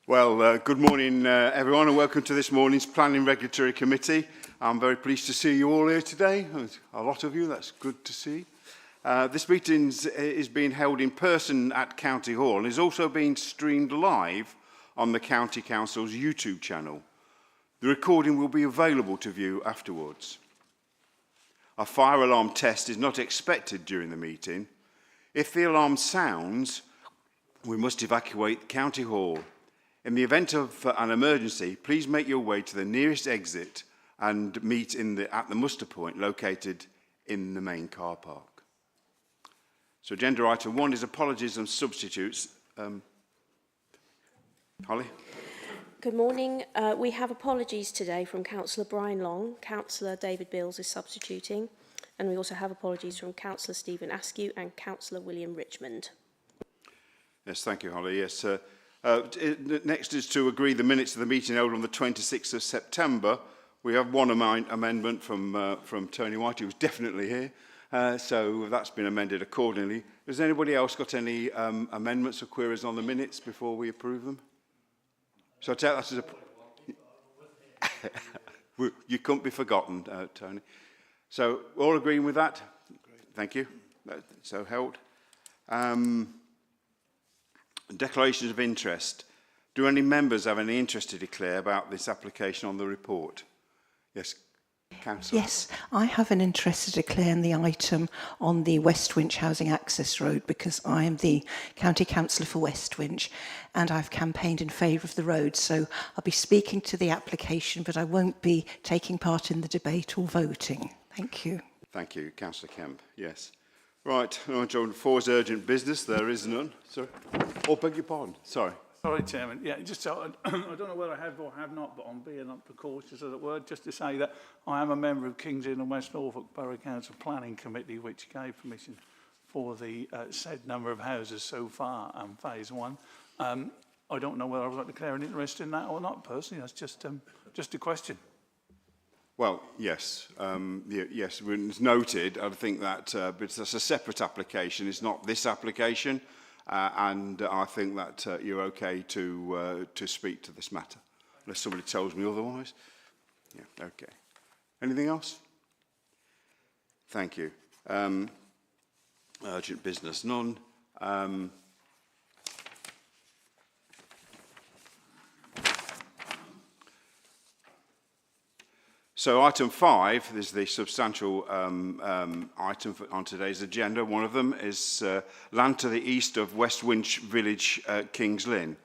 Well, good morning, everyone, and welcome to this morning's Planning Regulatory Committee. I'm very pleased to see you all here today. A lot of you, that's good to see. This meeting is being held in person at County Hall and is also being streamed live on the County Council's YouTube channel. The recording will be available to view afterwards. A fire alarm test is not expected during the meeting. If the alarm sounds, we must evacuate County Hall. In the event of an emergency, please make your way to the nearest exit and meet at the muster point located in the main car park. So agenda item 1 is apologies and substitutes. Holly? Good morning. We have apologies today from Councillor Brian Long. Councillor David Bills is substituting. And we also have apologies from Councillor Stephen Askew and Councillor William Richmond. Yes, thank you, Holly. Yes, next is to agree the minutes of the meeting held on the 26th of September. We have one amendment from Tony White, who was definitely here. So that's been amended accordingly. Has anybody else got any amendments or queries on the minutes before we approve them? So I tell that as a... You couldn't be forgotten, Tony. So all agreeing with that? Thank you. So held. Declarations of interest. Do any members have any interest to declare about this application on the report? Yes, Councillor. Yes, I have an interest to declare on the item on the West Winch Housing Access Road because I am the County Councillor for West Winch and I've campaigned in favour of the road. So I'll be speaking to the application, but I won't be taking part in the debate or voting. Thank you. Thank you, Councillor Kemp. Yes. Right, on 4 is urgent business. There is none. Sorry. Oh, beg your pardon. Sorry. Sorry, Chairman. Yeah, just so, I don't know whether I have or have not, but I'm being precautious, as it were, just to say that I am a member of Kings Inn and West Norfolk Borough Council Planning Committee, which gave permission for the said number of houses so far on phase 1. I don't know whether I was like to declare an interest in that or not, personally. That's just a question. Well, yes, yes, it's noted. I think that but that's a separate application. It's not this application, and I think that you're okay to speak to this matter, unless somebody tells me otherwise. Yeah, okay. Anything else? Thank you. Urgent business, none. So item 5 is the substantial item on today's agenda. One of them is land to the east of West Winch Village, Kings Lynn.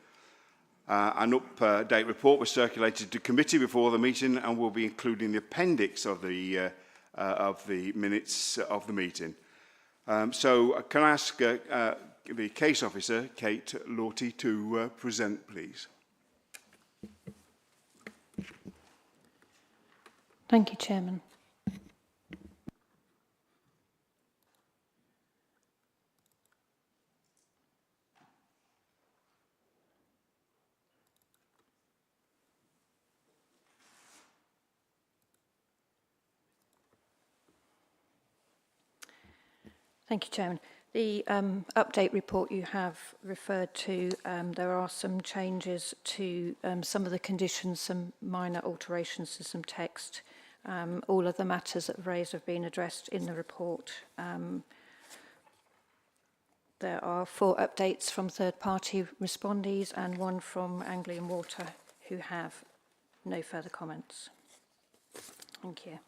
An up-date report was circulated to committee before the meeting and will be included in the appendix of the minutes of the meeting. So can I ask the case officer, Kate Lawty, to present, please? Thank you, Chairman. Thank you, Chairman. The update report you have referred to, there are some changes to some of the conditions, some minor alterations to some text. All of the matters that were raised have been addressed in the report. There are 4 updates from third-party respondees and 1 from Anglian Water, who have no further comments. Thank you.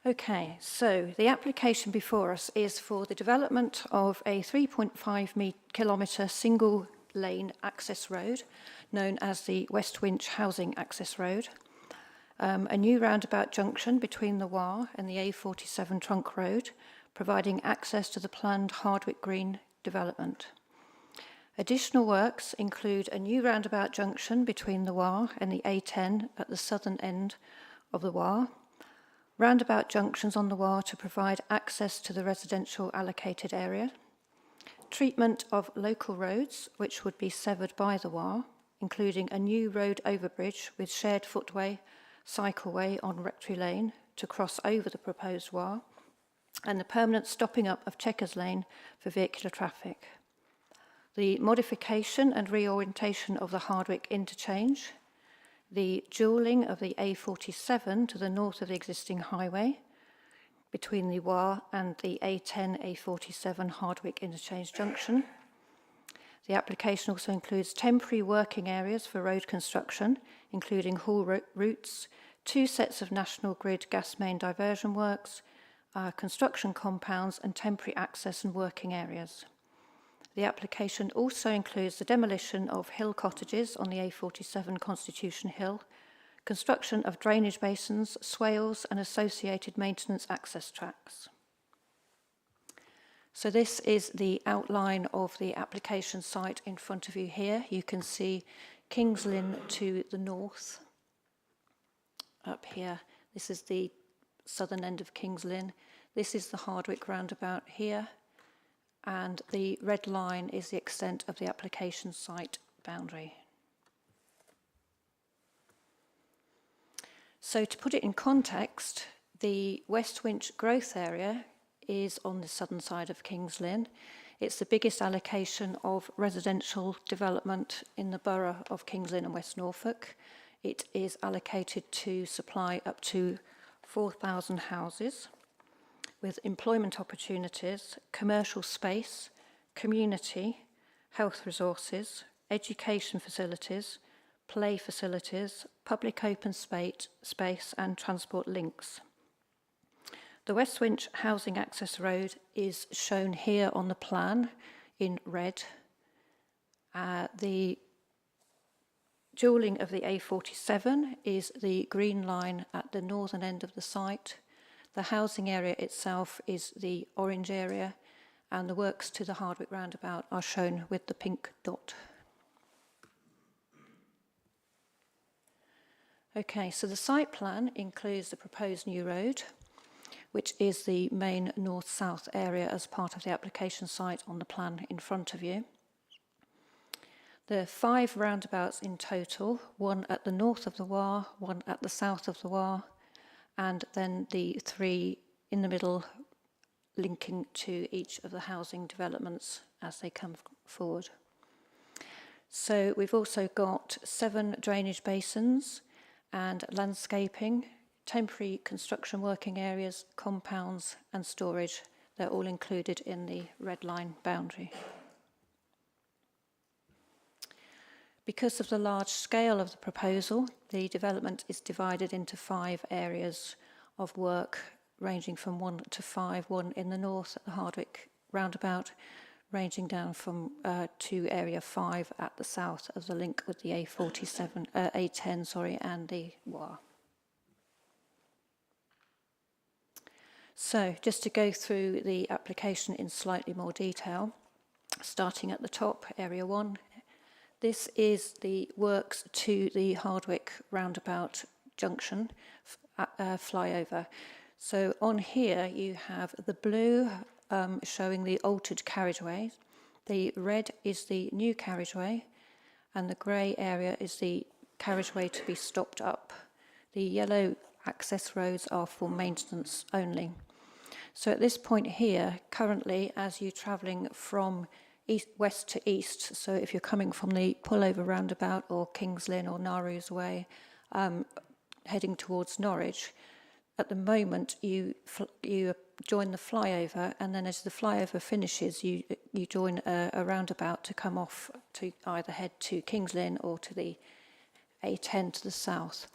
Okay, so the application before us is for the development of a 3.5 kilometre single lane access road known as the West Winch Housing Access Road. A new roundabout junction between the War and the A47 Trunk Road, providing access to the planned Hardwick Green development. Additional works include a new roundabout junction between the War and the A10 at the southern end of the War, roundabout junctions on the War to provide access to the residential allocated area, treatment of local roads which would be severed by the War, including a new road overbridge with shared footway, cycleway on Rectory Lane to cross over the proposed War, and the permanent stopping up of Chequers Lane for vehicular traffic. the modification and reorientation of the Hardwick interchange, the dualling of the A47 to the north of the existing highway between the War and the A10-A47 Hardwick interchange junction. The application also includes temporary working areas for road construction, including haul routes, 2 sets of National Grid gas main diversion works, construction compounds and temporary access and working areas. The application also includes the demolition of hill cottages on the A47 Constitution Hill, construction of drainage basins, swales and associated maintenance access tracks. So this is the outline of the application site in front of you here. You can see Kings Lynn to the north. Up here, this is the southern end of Kings Lynn. This is the Hardwick roundabout here. And the red line is the extent of the application site boundary. So to put it in context, the West Winch growth area is on the southern side of Kings Lynn. It's the biggest allocation of residential development in the borough of Kings Lynn and West Norfolk. It is allocated to supply up to 4,000 houses, with employment opportunities, commercial space, community, health resources, education facilities, play facilities, public open space and transport links. The West Winch Housing Access Road is shown here on the plan in red. The dualling of the A47 is the green line at the northern end of the site. The housing area itself is the orange area, and the works to the Hardwick roundabout are shown with the pink dot. Okay, so the site plan includes the proposed new road, which is the main north-south area as part of the application site on the plan in front of you. There are 5 roundabouts in total, 1 at the north of the War, 1 at the south of the War, and then the 3 in the middle linking to each of the housing developments as they come forward. So we've also got 7 drainage basins and landscaping, temporary construction working areas, compounds and storage. They're all included in the red line boundary. Because of the large scale of the proposal, the development is divided into 5 areas of work, ranging from 1 to 5, 1 in the north at the Hardwick roundabout, ranging down from to area 5 at the south as a link with the A10 and the War. So just to go through the application in slightly more detail, starting at the top, area 1, this is the works to the Hardwick roundabout junction flyover. So on here you have the blue showing the altered carriageway, the red is the new carriageway, and the grey area is the carriageway to be stopped up. The yellow access roads are for maintenance only. So at this point here, currently, as you're travelling from west to east, so if you're coming from the pullover roundabout or Kings Lynn or Narrows Way, heading towards Norwich, at the moment you join the flyover, and then as the flyover finishes, you join a roundabout to come off to either head to Kings Lynn or to the A10 to the south.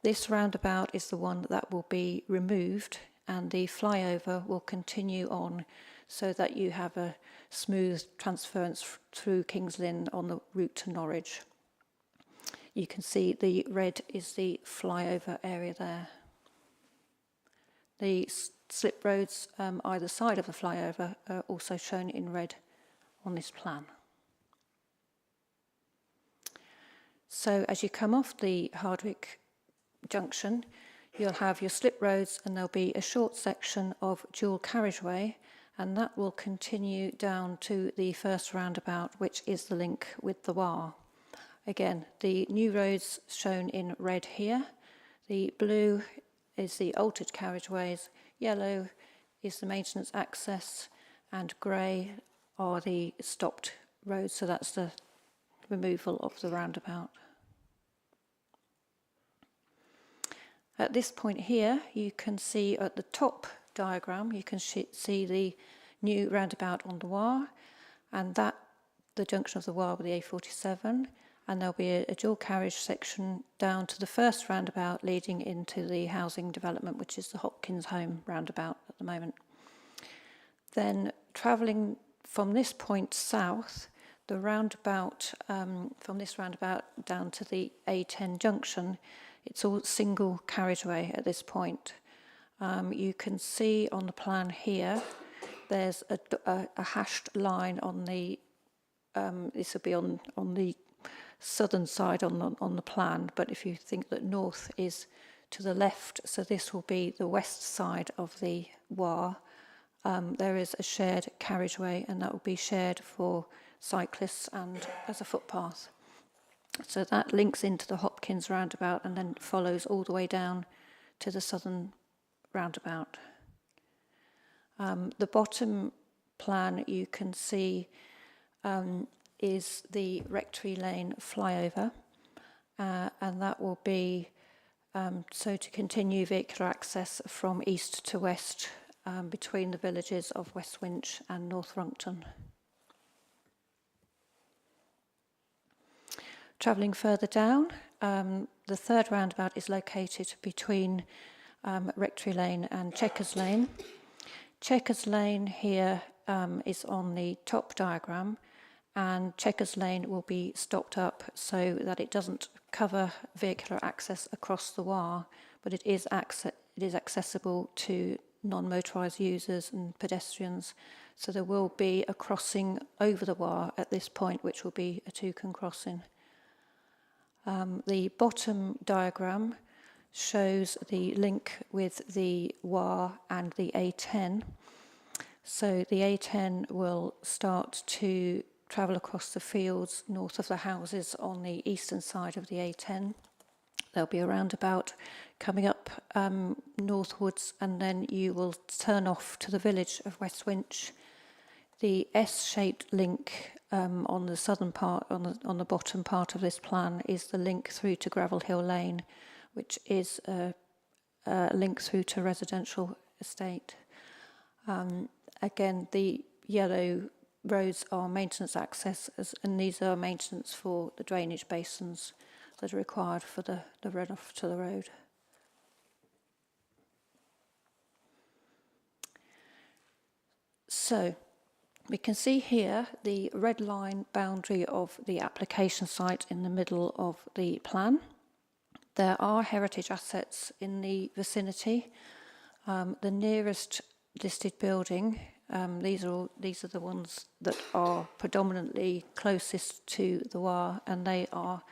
This roundabout is the one that will be removed, and the flyover will continue on so that you have a smooth transference through Kings Lynn on the route to Norwich. You can see the red is the flyover area there. The slip roads either side of the flyover are also shown in red on this plan. So as you come off the Hardwick junction, you'll have your slip roads, and there'll be a short section of dual carriageway, and that will continue down to the first roundabout, which is the link with the War. Again, the new roads shown in red here. The blue is the altered carriageways, yellow is the maintenance access, and grey are the stopped road, so that's the removal of the roundabout. At this point here, you can see at the top diagram, you can see the new roundabout on the Wye, and that the junction of the Wye with the A47, and there'll be a dual carriage section down to the first roundabout leading into the housing development, which is the Hopkins Home roundabout at the moment. Then travelling from this point south, the roundabout, from this roundabout down to the A10 junction, it's all single carriageway at this point. You can see on the plan here, there's a hashed line on the, this will be on the southern side on the plan, but if you think that north is to the left, so this will be the west side of the Wye, there is a shared carriageway, and that will be shared for cyclists and as a footpath. So that links into the Hopkins roundabout and then follows all the way down to the southern roundabout. The bottom plan you can see is the Rectory Lane flyover, and that will be so to continue vehicular access from east to west between the villages of West Winch and North Runcton. Travelling further down, the third roundabout is located between Rectory Lane and Chequers Lane. Chequers Lane here is on the top diagram, and Chequers Lane will be stopped up so that it doesn't cover vehicular access across the Wye, but it is accessible to non-motorised users and pedestrians. So there will be a crossing over the Wye at this point, which will be a Toucan crossing. The bottom diagram shows the link with the Wye and the A10. So the A10 will start to travel across the fields north of the houses on the eastern side of the A10. There'll be a roundabout coming up northwards, and then you will turn off to the village of West Winch. The S-shaped link on the southern part, on the bottom part of this plan, is the link through to Gravel Hill Lane, which is a link through to residential estate. Again, the yellow roads are maintenance access, and these are maintenance for the drainage basins that are required for the runoff to the road. So we can see here the red line boundary of the application site in the middle of the plan. There are heritage assets in the vicinity. The nearest listed building, these are the ones that are predominantly closest to the Wye, and they are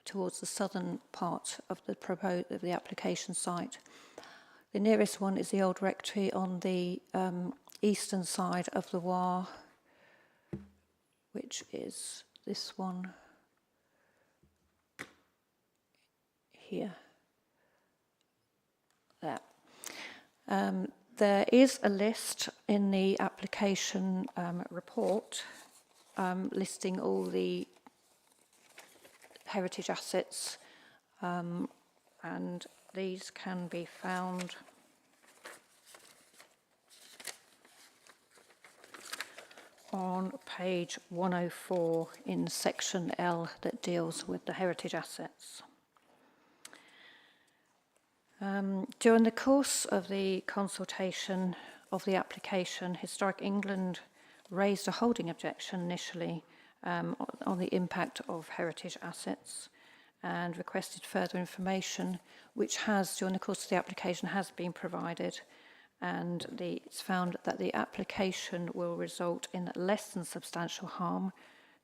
towards the southern part of the application site. The nearest one is the old rectory on the eastern side of the Wye, which is this one here. There. There is a list in the application report listing all the heritage assets, and these can be found on page 104 in section L that deals with the heritage assets. During the course of the consultation of the application, Historic England raised a holding objection initially on the impact of heritage assets and requested further information, which has, during the course of the application, has been provided, and it's found that the application will result in less than substantial harm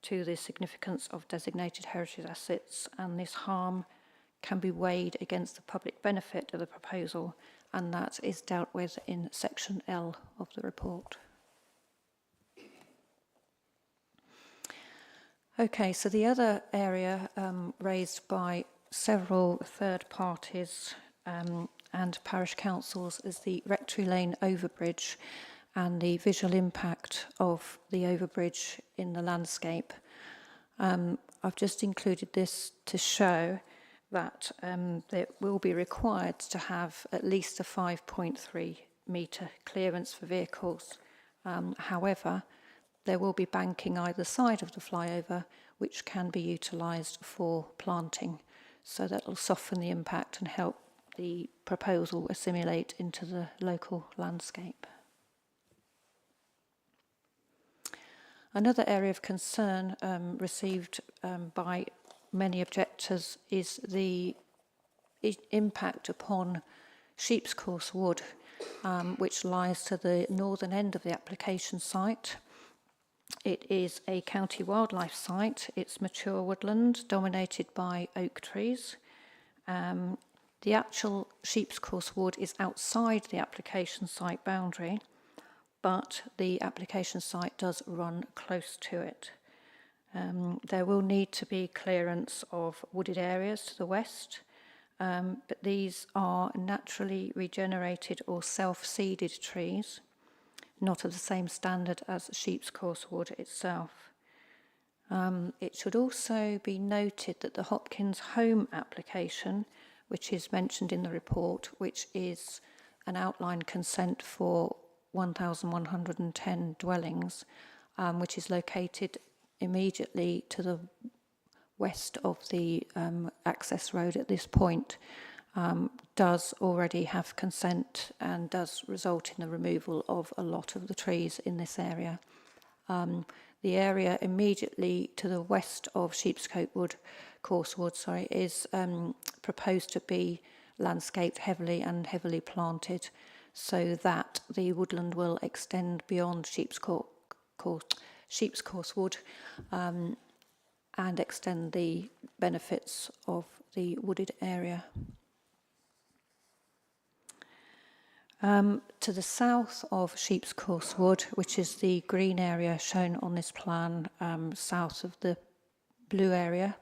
to the significance of designated heritage assets, and this harm can be weighed against the public benefit of the proposal, and that is dealt with in section L of the report. Okay, so the other area raised by several third parties and parish councils is the Rectory Lane overbridge, and the visual impact of the overbridge in the landscape. I've just included this to show that it will be required to have at least a 5.3 metre clearance for vehicles. However, there will be banking either side of the flyover, which can be utilised for planting. So that will soften the impact and help the proposal assimilate into the local landscape. Another area of concern received by many objectors is the impact upon Sheep's Course Wood, which lies to the northern end of the application site. It is a county wildlife site. It's mature woodland dominated by oak trees. The actual Sheep's Course Wood is outside the application site boundary, but the application site does run close to it. There will need to be clearance of wooded areas to the west, but these are naturally regenerated or self-seeded trees, not of the same standard as Sheep's Course Wood itself. It should also be noted that the Hopkins Home application, which is mentioned in the report, which is an outline consent for 1,110 dwellings, which is located immediately to the west of the access road at this point, does already have consent and does result in the removal of a lot of the trees in this area. The area immediately to the west of Sheep's Course Wood, is proposed to be landscaped heavily planted, so that the woodland will extend beyond Sheep's Course Wood and extend the benefits of the wooded area. To the south of Sheep's Course Wood, which is the green area shown on this plan, south of the blue area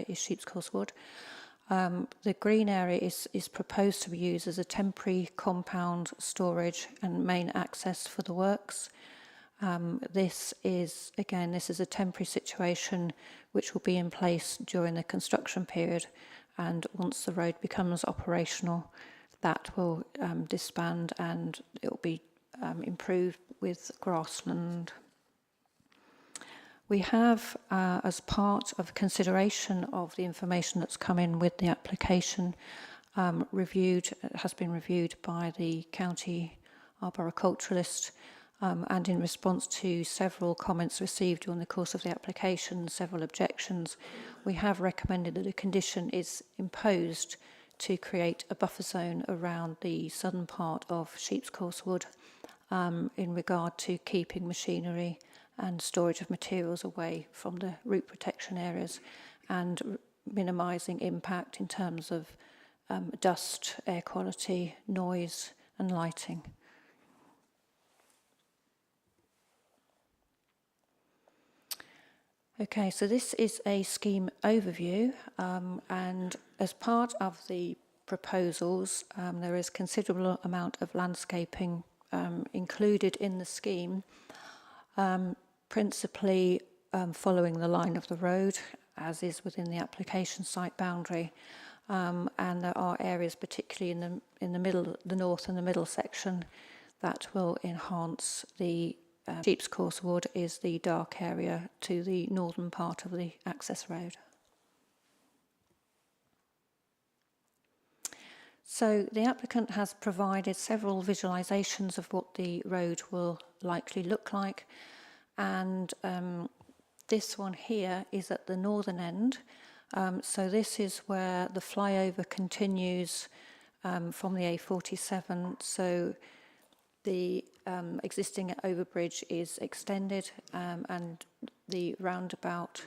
is Sheep's Course Wood. The green area is proposed to be used as a temporary compound storage and main access for the works. This is a temporary situation which will be in place during the construction period, and once the road becomes operational, that will disband and it will be improved with grassland. We have, as part of consideration of the information that's come in with the application, has been reviewed by the county arboriculturalist, and in response to several comments received during the course of the application, several objections, we have recommended that a condition is imposed to create a buffer zone around the southern part of Sheep's Course Wood in regard to keeping machinery and storage of materials away from the root protection areas and minimising impact in terms of dust, air quality, noise and lighting. Okay, so this is a scheme overview, and as part of the proposals, there is considerable amount of landscaping included in the scheme, principally following the line of the road, as is within the application site boundary, and there are areas, particularly in the middle, the north and the middle section, that will enhance the Sheep's Course Wood is the dark area to the northern part of the access road. So the applicant has provided several visualisations of what the road will likely look like, and this one here is at the northern end. So this is where the flyover continues from the A47. So the existing overbridge is extended and the roundabout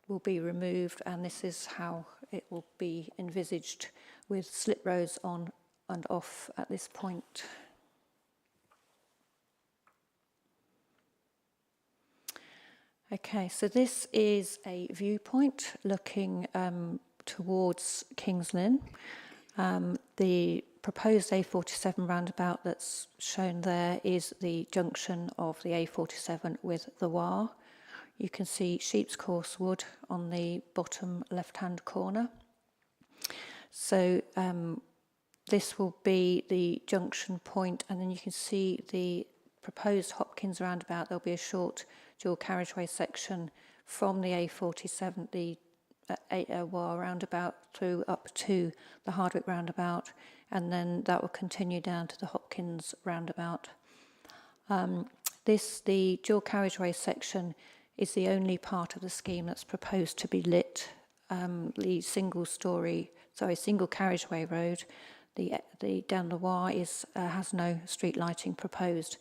will be removed, and this is how it will be envisaged with slip roads on and off at this point. Okay, so this is a viewpoint looking towards Kings Lynn. The proposed A47 roundabout that's shown there is the junction of the A47 with the War. You can see Sheep's Course Wood on the bottom left-hand corner. So this will be the junction point, and then you can see the proposed Hopkins roundabout. There'll be a short dual carriageway section from the A47, the War roundabout, through up to the Hardwick roundabout, and then that will continue down to the Hopkins roundabout. The dual carriageway section is the only part of the scheme that's proposed to be lit. The single carriageway road, the down the War has no street lighting proposed.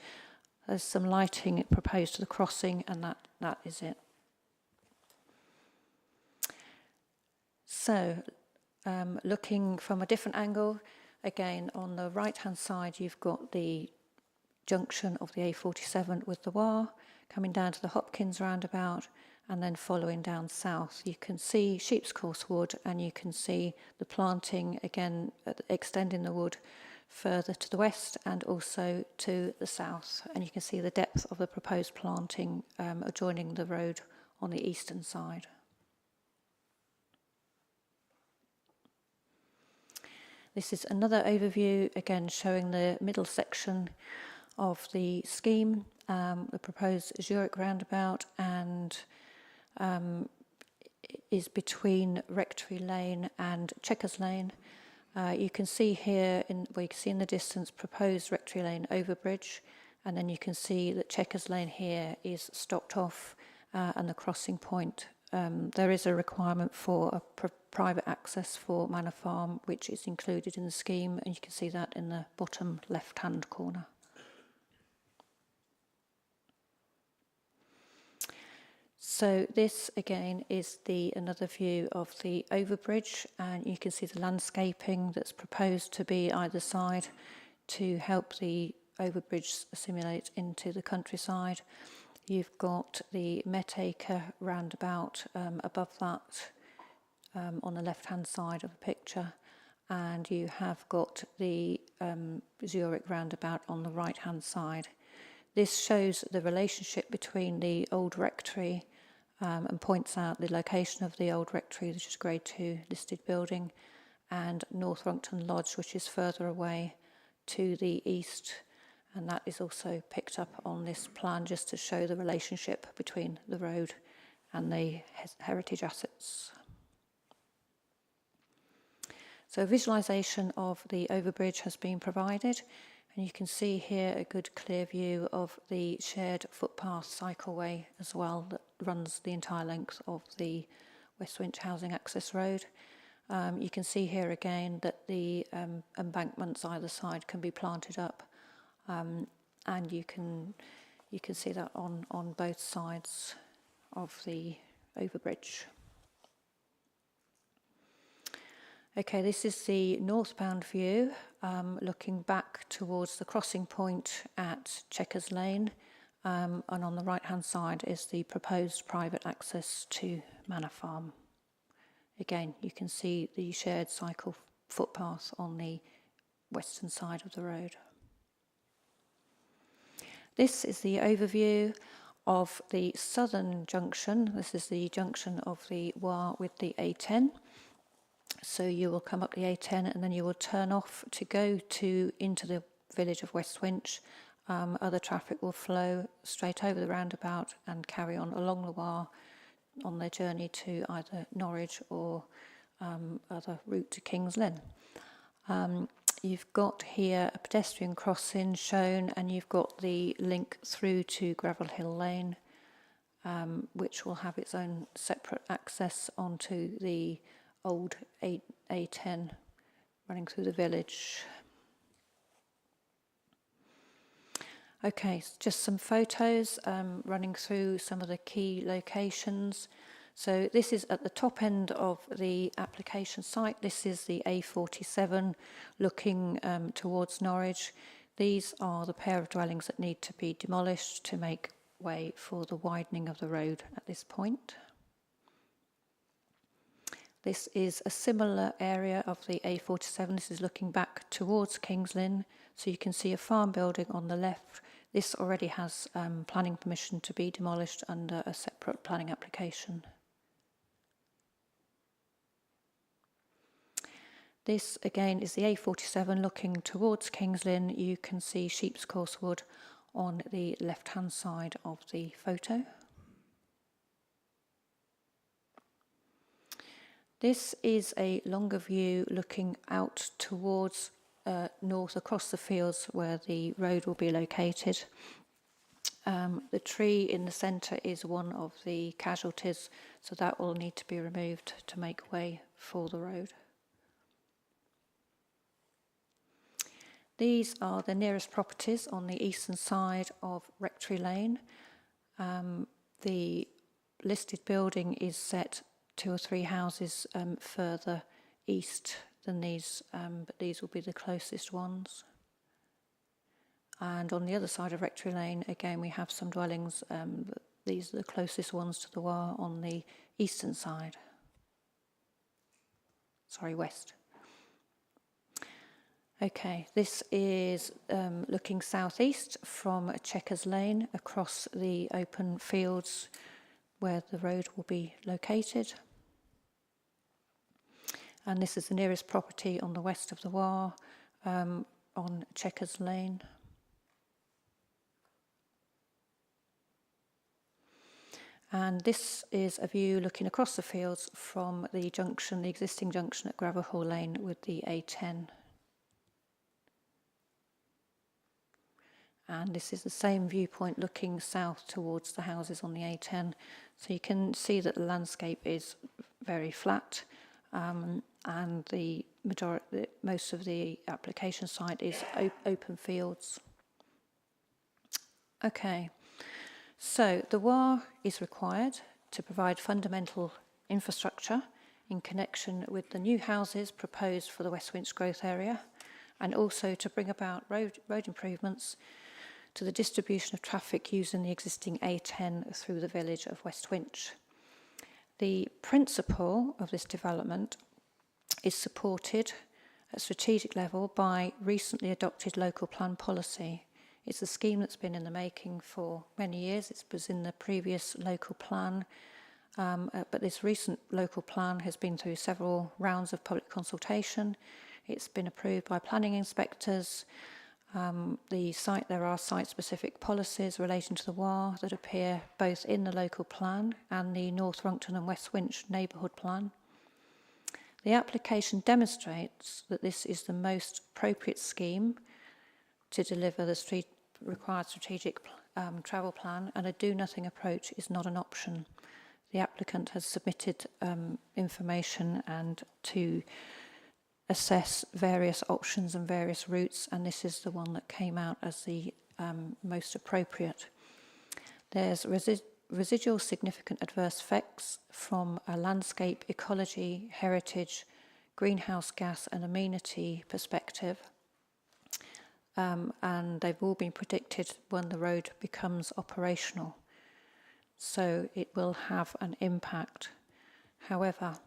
There's some lighting proposed to the crossing, and that is it. So, looking from a different angle, again on the right-hand side, you've got the junction of the A47 with the War, coming down to the Hopkins roundabout, and then following down south. You can see Sheep's Course Wood, and you can see the planting, again, extending the wood further to the west and also to the south. And you can see the depth of the proposed planting adjoining the road on the eastern side. This is another overview, again showing the middle section of the scheme, the proposed Zurich roundabout, and is between Rectory Lane and Chequers Lane. You can see here, you can see in the distance, proposed Rectory Lane overbridge, and then you can see that Chequers Lane here is stopped off, and the crossing point. There is a requirement for a private access for Manor Farm, which is included in the scheme, and you can see that in the bottom left-hand corner. So this again is another view of the overbridge, and you can see the landscaping that's proposed to be either side to help the overbridge assimilate into the countryside. You've got the Metacre roundabout above that on the left-hand side of the picture, and you have got the Zurich roundabout on the right-hand side. This shows the relationship between the old rectory and points out the location of the old rectory, which is Grade 2 listed building, and North Runcton Lodge, which is further away to the east. And that is also picked up on this plan just to show the relationship between the road and the heritage assets. So a visualisation of the overbridge has been provided, and you can see here a good clear view of the shared footpath cycleway as well that runs the entire length of the West Winch Housing Access Road. You can see here again that the embankments either side can be planted up, and you can see that on both sides of the overbridge. Okay, this is the northbound view, looking back towards the crossing point at Chequers Lane, and on the right-hand side is the proposed private access to Manor Farm. Again, you can see the shared cycle footpath on the western side of the road. This is the overview of the southern junction. This is the junction of the War with the A10. So you will come up the A10 and then you will turn off to go into the village of West Winch. Other traffic will flow straight over the roundabout and carry on along the War on their journey to either Norwich or other route to King's Lynn. You've got here a pedestrian crossing shown, and you've got the link through to Gravel Hill Lane, which will have its own separate access onto the old A10 running through the village. Okay, just some photos running through some of the key locations. So this is at the top end of the application site. This is the A47 looking towards Norwich. These are the pair of dwellings that need to be demolished to make way for the widening of the road at this point. This is a similar area of the A47. This is looking back towards Kings Lynn. So you can see a farm building on the left. This already has planning permission to be demolished under a separate planning application. This again is the A47 looking towards Kings Lynn. You can see Sheep's Course Wood on the left-hand side of the photo. This is a longer view looking out towards north across the fields where the road will be located. The tree in the centre is one of the casualties, so that will need to be removed to make way for the road. These are the nearest properties on the eastern side of Rectory Lane. The listed building is set 2 or 3 houses further east than these, but these will be the closest ones. And on the other side of Rectory Lane, again, we have some dwellings. But these are the closest ones to the War on the eastern side. Sorry, west. Okay, this is looking southeast from Chequers Lane across the open fields where the road will be located. And this is the nearest property on the west of the War on Chequers Lane. And this is a view looking across the fields from the junction, the existing junction at Gravel Lane with the A10. And this is the same viewpoint looking south towards the houses on the A10. So you can see that the landscape is very flat, and the most of the application site is open fields. Okay, so the WAR is required to provide fundamental infrastructure in connection with the new houses proposed for the West Winch growth area, and also to bring about road improvements to the distribution of traffic using the existing A10 through the village of West Winch. The principle of this development is supported at strategic level by recently adopted local plan policy. It's a scheme that's been in the making for many years. It was in the previous local plan, but this recent local plan has been through several rounds of public consultation. It's been approved by planning inspectors. There are site-specific policies relating to the WAR that appear both in the local plan and the North Runcton and West Winch neighbourhood plan. The application demonstrates that this is the most appropriate scheme to deliver the required strategic travel plan, and a do-nothing approach is not an option. The applicant has submitted information and to assess various options and various routes, and this is the one that came out as the most appropriate. There's residual significant adverse effects from a landscape, ecology, heritage, greenhouse gas and amenity perspective, and they've all been predicted when the road becomes operational. So it will have an impact. However,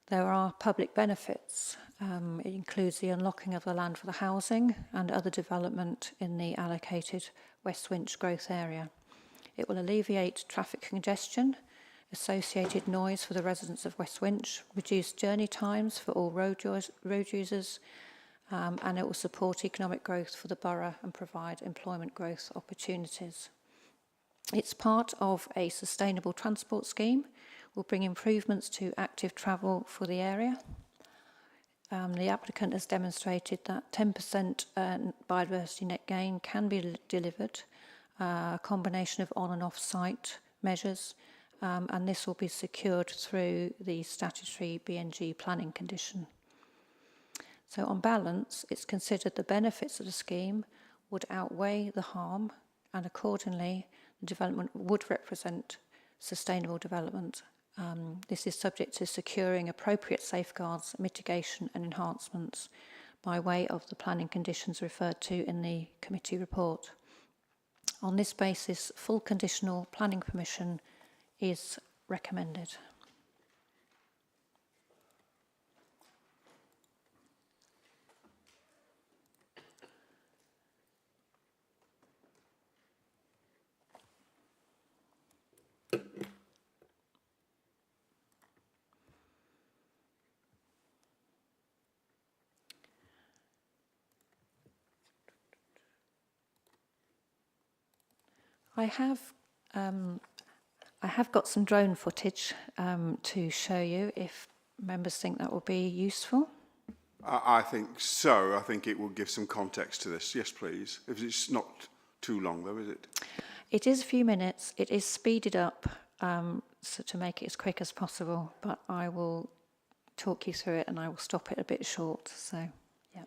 there are public benefits. It includes the unlocking of the land for the housing and other development in the allocated West Winch growth area. It will alleviate traffic congestion, associated noise for the residents of West Winch, reduce journey times for all road users, and it will support economic growth for the borough and provide employment growth opportunities. It's part of a sustainable transport scheme. Will bring improvements to active travel for the area. The applicant has demonstrated that 10% biodiversity net gain can be delivered, a combination of on and off site measures, and this will be secured through the statutory BNG planning condition. So on balance, it's considered the benefits of the scheme would outweigh the harm, and accordingly, the development would represent sustainable development. This is subject to securing appropriate safeguards, mitigation and enhancements by way of the planning conditions referred to in the committee report. On this basis, full conditional planning permission is recommended. I have got some drone footage to show you if members think that will be useful. I think so. I think it will give some context to this. Yes, please. If it's not too long, though, is it? It is a few minutes. It is speeded up so to make it as quick as possible, but I will talk you through it and I will stop it a bit short. So, yeah.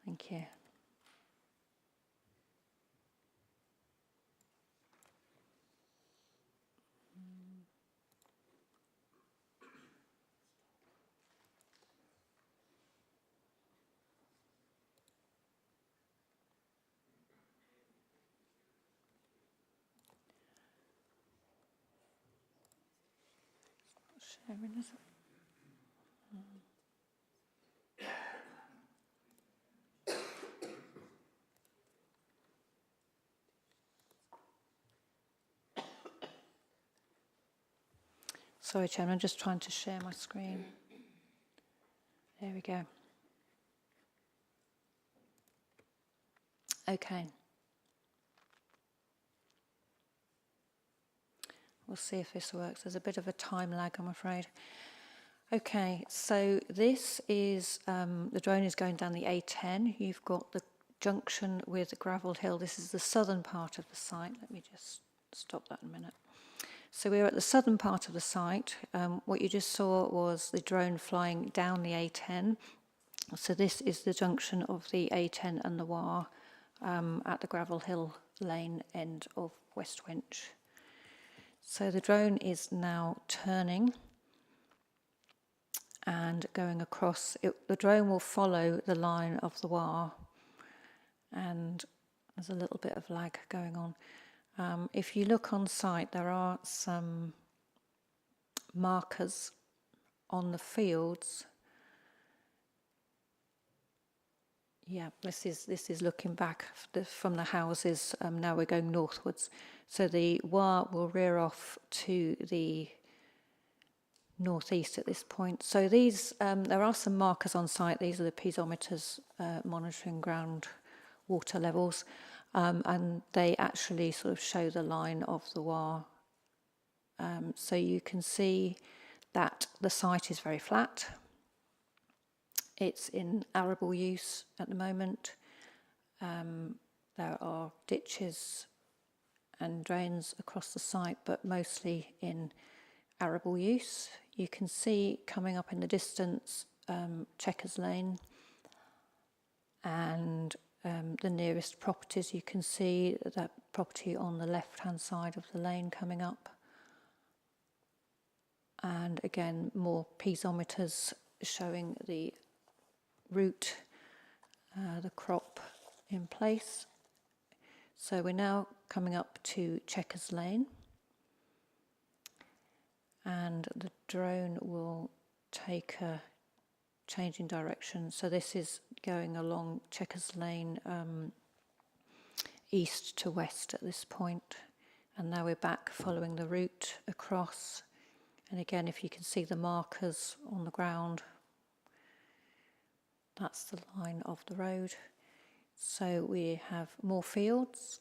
Thank you. Sharing, is it? Sorry, Chairman, I'm just trying to share my screen. There we go. Okay. We'll see if this works. There's a bit of a time lag, I'm afraid. Okay, so this is, the drone is going down the A10. You've got the junction with Gravel Hill. This is the southern part of the site. Let me just stop that in a minute. So we're at the southern part of the site. What you just saw was the drone flying down the A10. So this is the junction of the A10 and the War at the Gravel Hill Lane end of West Winch. So the drone is now turning and going across. The drone will follow the line of the War, and there's a little bit of lag going on. If you look on site, there are some markers on the fields. Yeah, this is looking back from the houses. Now we're going northwards. So the War will rear off to the northeast at this point. So these, there are some markers on site. These are the piezometers monitoring ground water levels, and they actually sort of show the line of the War. So you can see that the site is very flat. It's in arable use at the moment. There are ditches and drains across the site, but mostly in arable use. You can see coming up in the distance Checkers Lane and the nearest properties. You can see that property on the left-hand side of the lane coming up. And again, more piezometers showing the route, the crop in place. So we're now coming up to Checkers Lane, and the drone will take a change in direction. So this is going along Checkers Lane east to west at this point, and now we're back following the route across. And again, if you can see the markers on the ground, that's the line of the road. So we have more fields,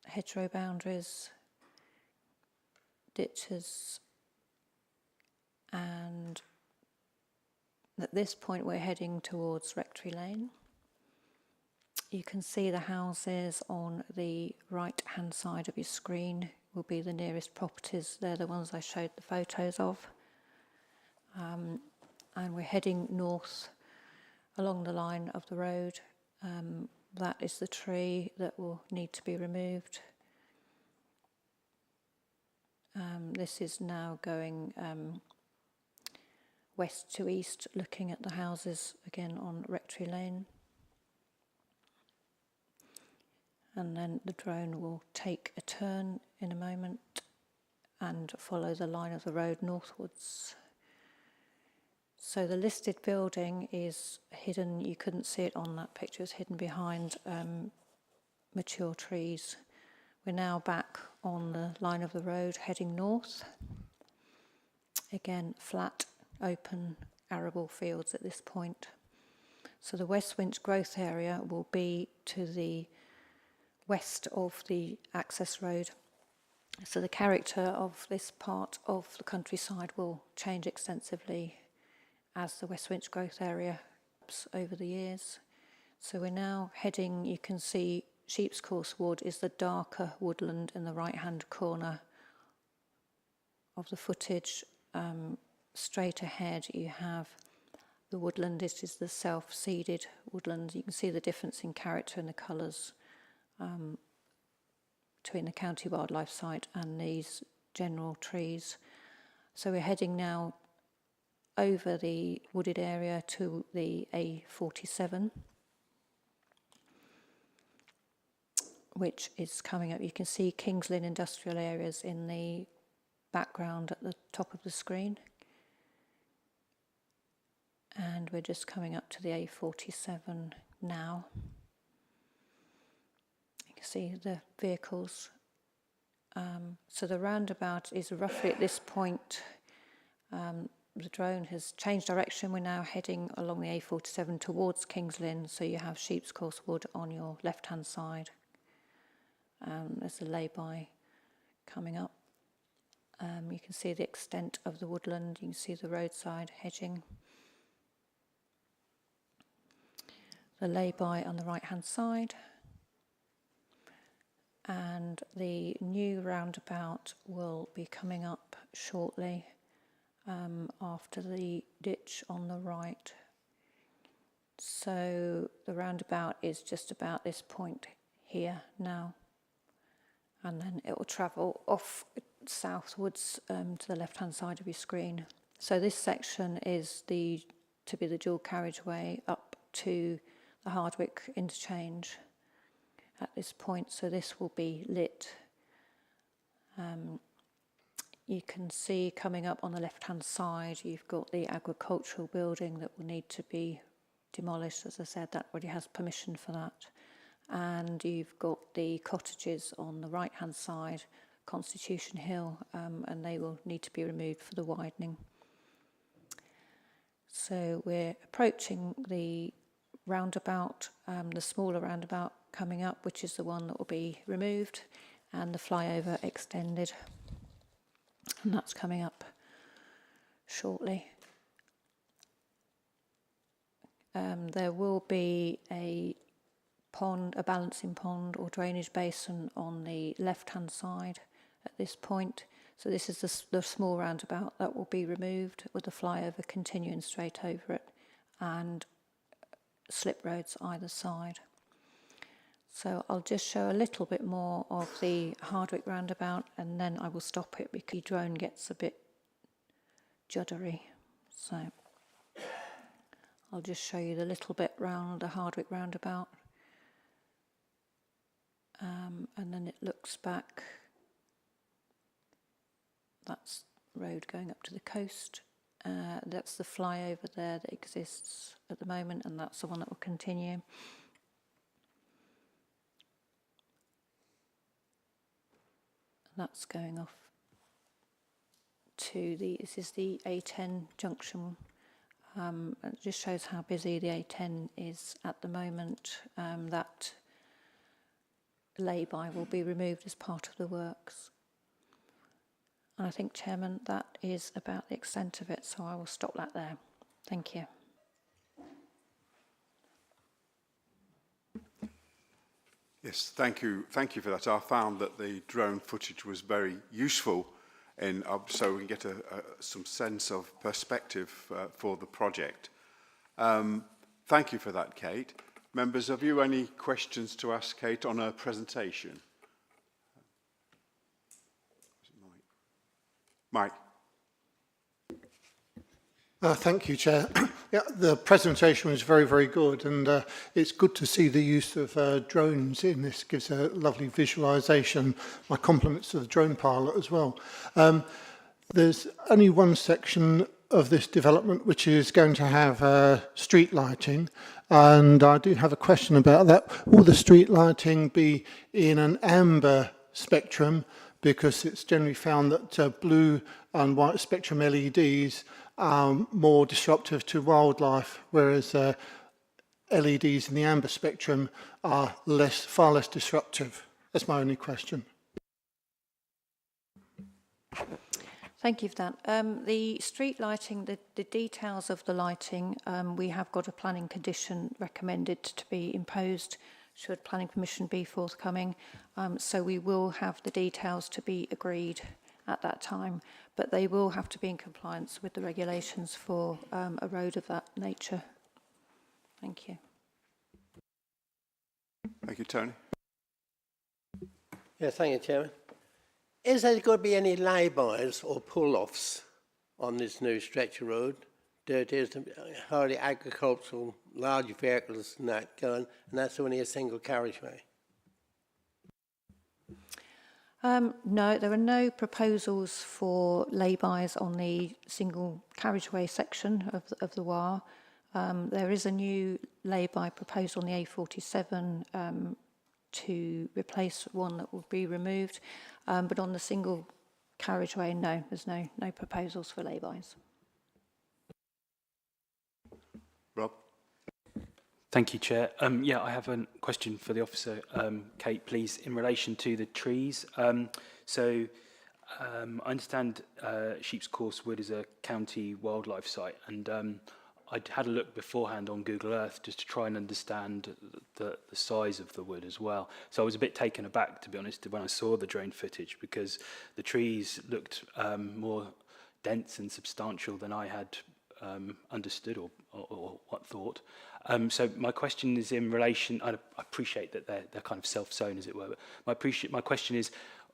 hedgerow boundaries, ditches, and at this point we're heading towards Rectory Lane. You can see the houses on the right hand side of your screen will be the nearest properties. They're the ones I showed the photos of. And we're heading north along the line of the road. That is the tree that will need to be removed. This is now going west to east, looking at the houses again on Rectory Lane. And then the drone will take a turn in a moment and follow the line of the road northwards. So the listed building is hidden. You couldn't see it on that picture. It's hidden behind mature trees. We're now back on the line of the road heading north. Again, flat, open, arable fields at this point. So the West Winch growth area will be to the west of the access road. So the character of this part of the countryside will change extensively as the West Winch growth area develops over the years. So we're now heading, you can see Sheep's Course Wood is the darker woodland in the right-hand corner of the footage. Straight ahead you have the woodland. This is the self-seeded woodland. You can see the difference in character and the colours between the county wildlife site and these general trees. So we're heading now over the wooded area to the A47, which is coming up. You can see Kings Lynn industrial areas in the background at the top of the screen. And we're just coming up to the A47 now. You can see the vehicles. So the roundabout is roughly at this point. The drone has changed direction. We're now heading along the A47 towards Kings Lynn. So you have Sheep's Course Wood on your left-hand side. There's a lay-by coming up. You can see the extent of the woodland. You can see the roadside hedging. The lay-by on the right-hand side. And the new roundabout will be coming up shortly after the ditch on the right. So the roundabout is just about this point here now. And then it will travel off southwards to the left-hand side of your screen. So this section is to be the dual carriageway up to the Hardwick interchange at this point. So this will be lit. You can see coming up on the left-hand side, you've got the agricultural building that will need to be demolished. As I said, that already has permission for that. And you've got the cottages on the right-hand side, Constitution Hill, and they will need to be removed for the widening. So we're approaching the roundabout, the smaller roundabout coming up, which is the one that will be removed, and the flyover extended. And that's coming up shortly. There will be a balancing pond or drainage basin on the left-hand side at this point. So this is the small roundabout that will be removed with the flyover continuing straight over it and slip roads either side. So I'll just show a little bit more of the Hardwick roundabout and then I will stop it because the drone gets a bit juddery. So I'll just show you the little bit round the Hardwick roundabout. And then it looks back. That's road going up to the coast. That's the flyover there that exists at the moment, and that's the one that will continue. That's going off to this is the A10 junction. It just shows how busy the A10 is at the moment. That lay-by will be removed as part of the works. And I think, Chairman, that is about the extent of it, so I will stop that there. Thank you. Yes, thank you for that. I found that the drone footage was very useful so we can get some sense of perspective for the project. Thank you for that, Kate. Members, have you any questions to ask Kate on her presentation? Mike. Thank you, Chair. Yeah, the presentation was very, very good, and it's good to see the use of drones in this. Gives a lovely visualisation. My compliments to the drone pilot as well. There's only one section of this development which is going to have street lighting, and I do have a question about that. Will the street lighting be in an amber spectrum? Because it's generally found that blue and white spectrum LEDs are more disruptive to wildlife, whereas LEDs in the amber spectrum are far less disruptive? That's my only question. Thank you for that. The street lighting, the details of the lighting, we have got a planning condition recommended to be imposed should planning permission be forthcoming. So we will have the details to be agreed at that time, but they will have to be in compliance with the regulations for a road of that nature. Thank you. Thank you, Tony. Yeah, thank you, Chairman. Is there going to be any lay-bys or pull-offs on this new stretch of road? There is hardly agricultural, large vehicles and that going, and that's only a single carriageway. No, there are no proposals for lay-bys on the single carriageway section of the WAR. There is a new lay-by proposed on the A47 to replace one that will be removed, but on the single carriageway, no, there's no proposals for lay-bys. Rob? Thank you, Chair. Yeah, I have a question for the officer, Kate, please, in relation to the trees. I understand Sheep's Course Wood is a county wildlife site, and I'd had a look beforehand on Google Earth just to try and understand the size of the wood as well. So I was a bit taken aback, to be honest, when I saw the drone footage, because the trees looked more dense and substantial than I had understood or what thought. So my question is in relation, I appreciate that they're kind of self-sown, as it were, but my question is,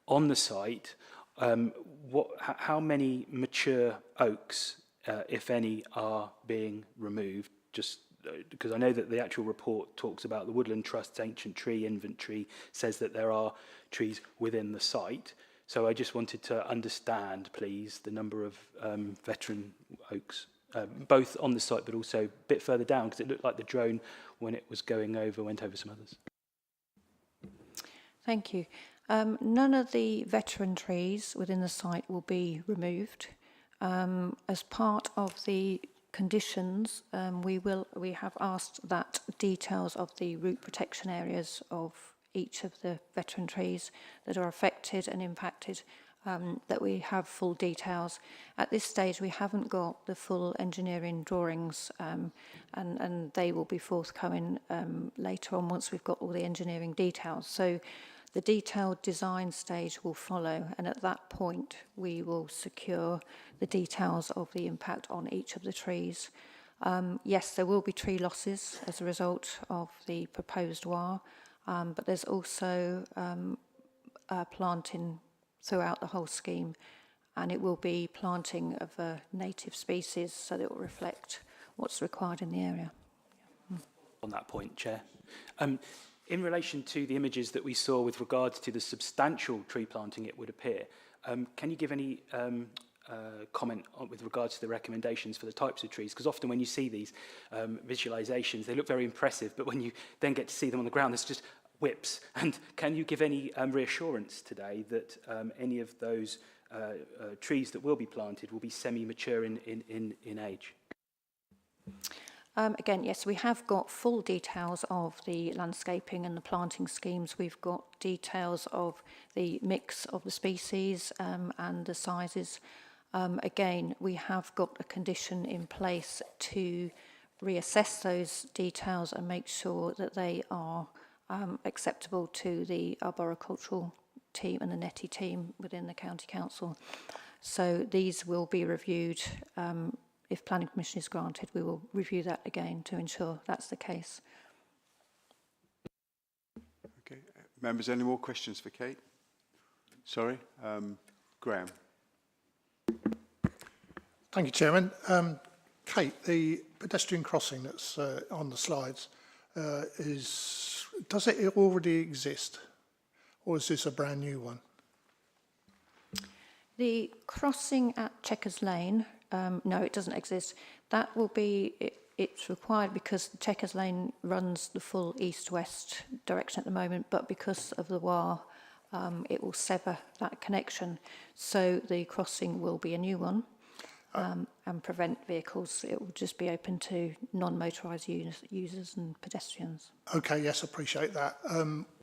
on the site, how many mature oaks, if any, are being removed? Just because I know that the actual report talks about the Woodland Trust's ancient tree inventory, says that there are trees within the site. So I just wanted to understand, please, the number of veteran oaks, both on the site but also a bit further down, because it looked like the drone, when it was going over, went over some others. Thank you. None of the veteran trees within the site will be removed. As part of the conditions, we have asked that details of the root protection areas of each of the veteran trees that are affected and impacted, that we have full details. At this stage, we haven't got the full engineering drawings, and they will be forthcoming later on once we've got all the engineering details. So the detailed design stage will follow, and at that point we will secure the details of the impact on each of the trees. Yes, there will be tree losses as a result of the proposed WAR, but there's also planting throughout the whole scheme, and it will be planting of a native species, so that it will reflect what's required in the area. On that point, Chair. In relation to the images that we saw with regards to the substantial tree planting, it would appear, can you give any comment with regards to the recommendations for the types of trees? Because often when you see these visualizations, they look very impressive, but when you then get to see them on the ground, there's just whips. And can you give any reassurance today that any of those trees that will be planted will be semi-mature in age? Again, yes, we have got full details of the landscaping and the planting schemes. We've got details of the mix of the species and the sizes. Again, we have got a condition in place to reassess those details and make sure that they are acceptable to the arboricultural team and the NETI team within the County Council. So these will be reviewed. If planning permission is granted, we will review that again to ensure that's the case. Okay. Members, any more questions for Kate? Sorry, Graham. Thank you, Chairman. Kate, the pedestrian crossing that's on the slides, does it already exist, or is this a brand new one? The crossing at Checkers Lane, no, it doesn't exist. That will be, it's required because Checkers Lane runs the full east-west direction at the moment, but because of the WAR, it will sever that connection. So the crossing will be a new one. and prevent vehicles. It will just be open to non-motorised users and pedestrians. Okay, yes, appreciate that.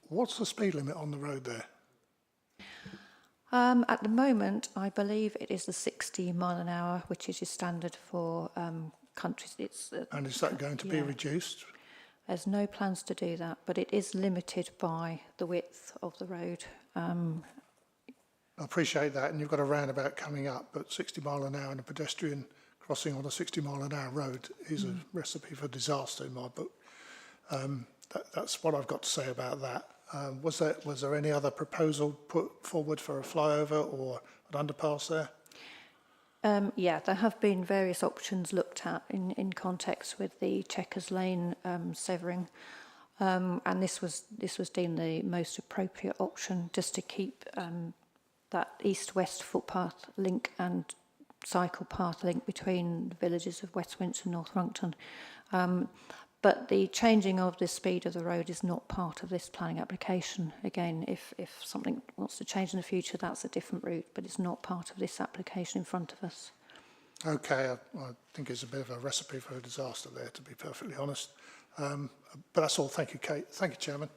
What's the speed limit on the road there? At the moment, I believe it is the 60 mile an hour, which is your standard for countries. And is that going to be yeah. reduced? There's no plans to do that, but it is limited by the width of the road. I appreciate that, and you've got a roundabout coming up, but 60 mile an hour and a pedestrian crossing on a 60 mile an hour road is a recipe for disaster in my book. That's what I've got to say about that. Was there any other proposal put forward for a flyover or an underpass there? Yeah, there have been various options looked at in context with the Chequers Lane severing, and this was deemed the most appropriate option, just to keep that east-west footpath link and cycle path link between the villages of West Winch and North Runcton. But the changing of the speed of the road is not part of this planning application. Again, if something wants to change in the future, that's a different route, but it's not part of this application in front of us. Okay, I think it's a bit of a recipe for a disaster there, to be perfectly honest. But that's all. Thank you, Kate. Thank you, Chairman.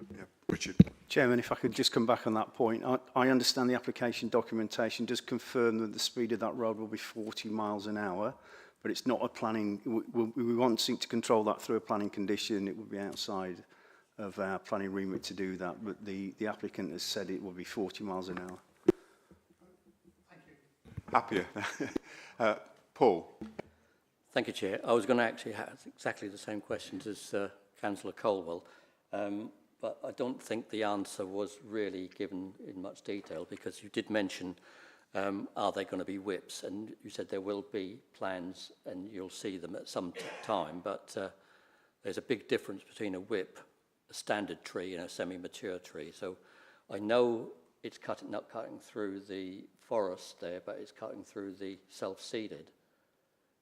Yeah, Richard. Chairman, if I could just come back on that point. I understand the application documentation does confirm that the speed of that road will be 40 miles an hour, but it's not a planning, we want to control that through a planning condition. It would be outside of our planning remit to do that, but the applicant has said it will be 40 miles an hour. Happier. Paul. Thank you, Chair. I was going to actually have exactly the same questions as Councillor Colwell, but I don't think the answer was really given in much detail, because you did mention are they going to be whips, and you said there will be plans and you'll see them at some time, but there's a big difference between a whip, a standard tree, and a semi-mature tree. So I know it's not cutting through the forest there, but it's cutting through the self-seeded.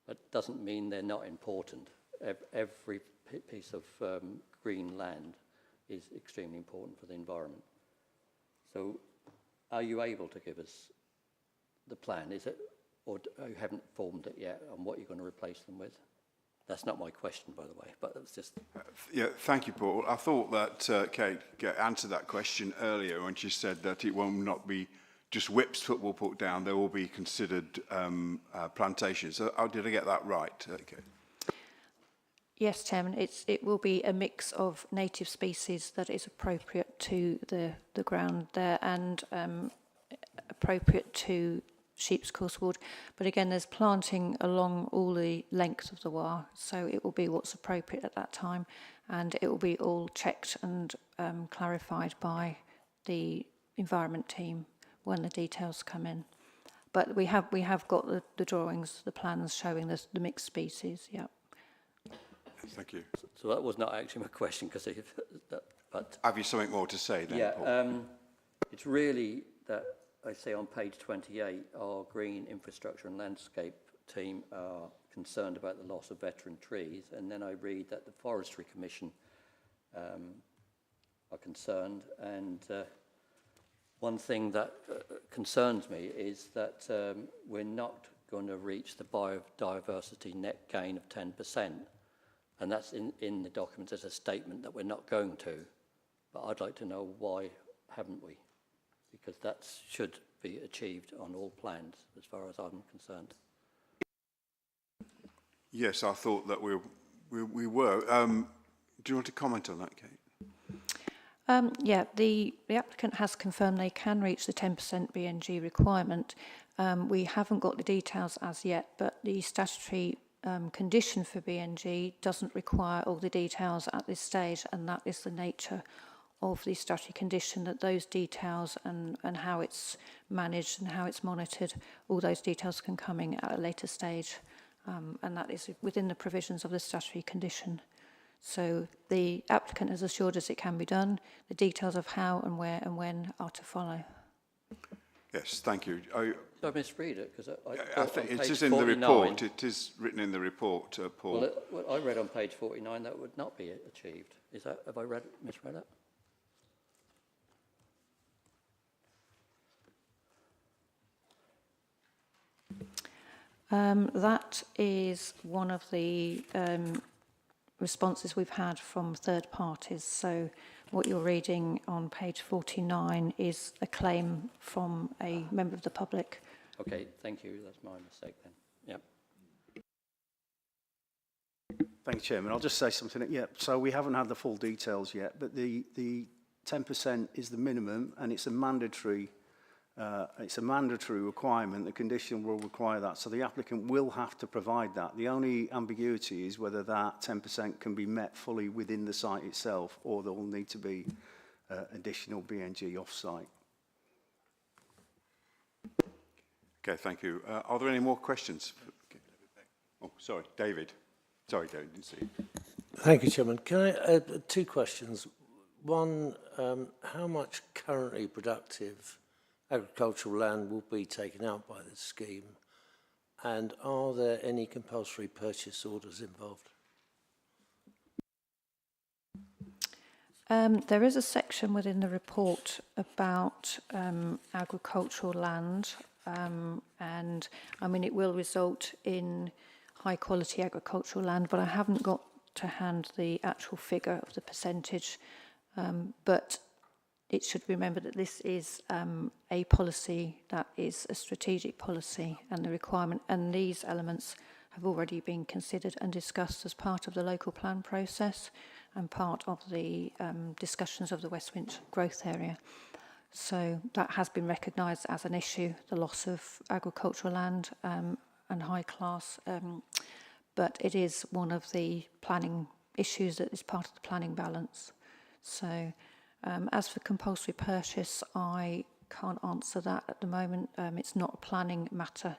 But doesn't mean they're not important. Every piece of green land is extremely important for the environment. So are you able to give us the plan? Is it, or you haven't formed it yet on what you're going to replace them with? That's not my question, by the way, but it's just... Yeah, thank you, Paul. I thought that Kate answered that question earlier when she said that it will not be just whips that will put down, there will be considered plantations. So, did I get that right? Okay. Yes, Chairman, it will be a mix of native species that is appropriate to the ground there and appropriate to sheep's coarse wood. But again, there's planting along all the length of the Wye, so it will be what's appropriate at that time, and it will be all checked and clarified by the environment team when the details come in. But we have got the drawings, the plans showing the mixed species. Yeah. Thank you. So that was not actually my question, because but have you something more to say then, yeah, Paul? it's really that I say on page 28, our green infrastructure and landscape team are concerned about the loss of veteran trees, and then I read that the Forestry Commission are concerned, and one thing that concerns me is that we're not going to reach the biodiversity net gain of 10%. And that's in the documents. There's a statement that we're not going to. But I'd like to know why haven't we? Because that should be achieved on all plans, as far as I'm concerned. Yes, I thought that we were. Do you want to comment on that, Kate? Yeah, the applicant has confirmed they can reach the 10% BNG requirement. We haven't got the details as yet, but the statutory condition for BNG doesn't require all the details at this stage, and that is the nature of the statutory condition, that those details and how it's managed and how it's monitored, all those details can come in at a later stage, and that is within the provisions of the statutory condition. So the applicant has assured us it can be done. The details of how and where and when are to follow. Yes, thank you. Did I misread it? Because I think it is in the report. It is written in the report, Paul. Well, I read on page 49 that would not be achieved. Is that, have I misread it? That is one of the responses we've had from third parties. So what you're reading on page 49 is a claim from a member of the public. Okay, thank you. That's my mistake then. Yep. Thank you, Chairman. I'll just say something. Yeah, so we haven't had the full details yet, but the 10% is the minimum, and it's a mandatory requirement. The condition will require that, so the applicant will have to provide that. The only ambiguity is whether that 10% can be met fully within the site itself, or there will need to be additional BNG off-site. Okay, thank you. Are there any more questions? Oh, sorry, David. Sorry, David, didn't see you. Thank you, Chairman. Can I, two questions. One, how much currently productive agricultural land will be taken out by this scheme? And are there any compulsory purchase orders involved? There is a section within the report about agricultural land, and I mean it will result in high quality agricultural land, but I haven't got to hand the actual figure of the percentage, but it should be remembered that this is a policy that is a strategic policy, and the requirement and these elements have already been considered and discussed as part of the local plan process and part of the discussions of the West Winch growth area. So that has been recognised as an issue, the loss of agricultural land and high class, but it is one of the planning issues that is part of the planning balance. So as for compulsory purchase, I can't answer that at the moment. It's not a planning matter.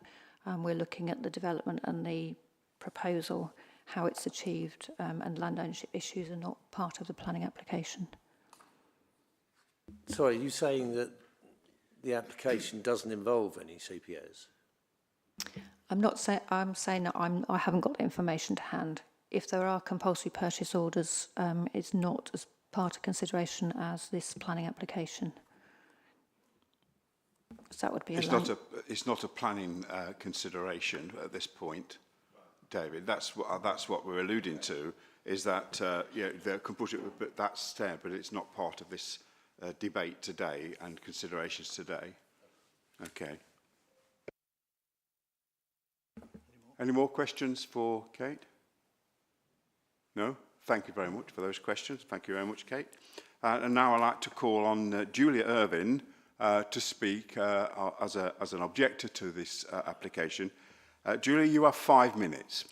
We're looking at the development and the proposal, how it's achieved, and land ownership issues are not part of the planning application. Sorry, are you saying that the application doesn't involve any CPOs? I'm saying that I haven't got the information to hand. If there are compulsory purchase orders, it's not as part of consideration as this planning application. So that would be It's not a planning consideration at this point, David. That's what we're alluding to. Is that the compulsory, but that's there, but it's not part of this debate today and considerations today. Okay. Any more questions for Kate? No? Thank you very much for those questions. Thank you very much, Kate. And now I'd like to call on Julia Irvine to speak as an objector to this application. Julia, you have 5 minutes.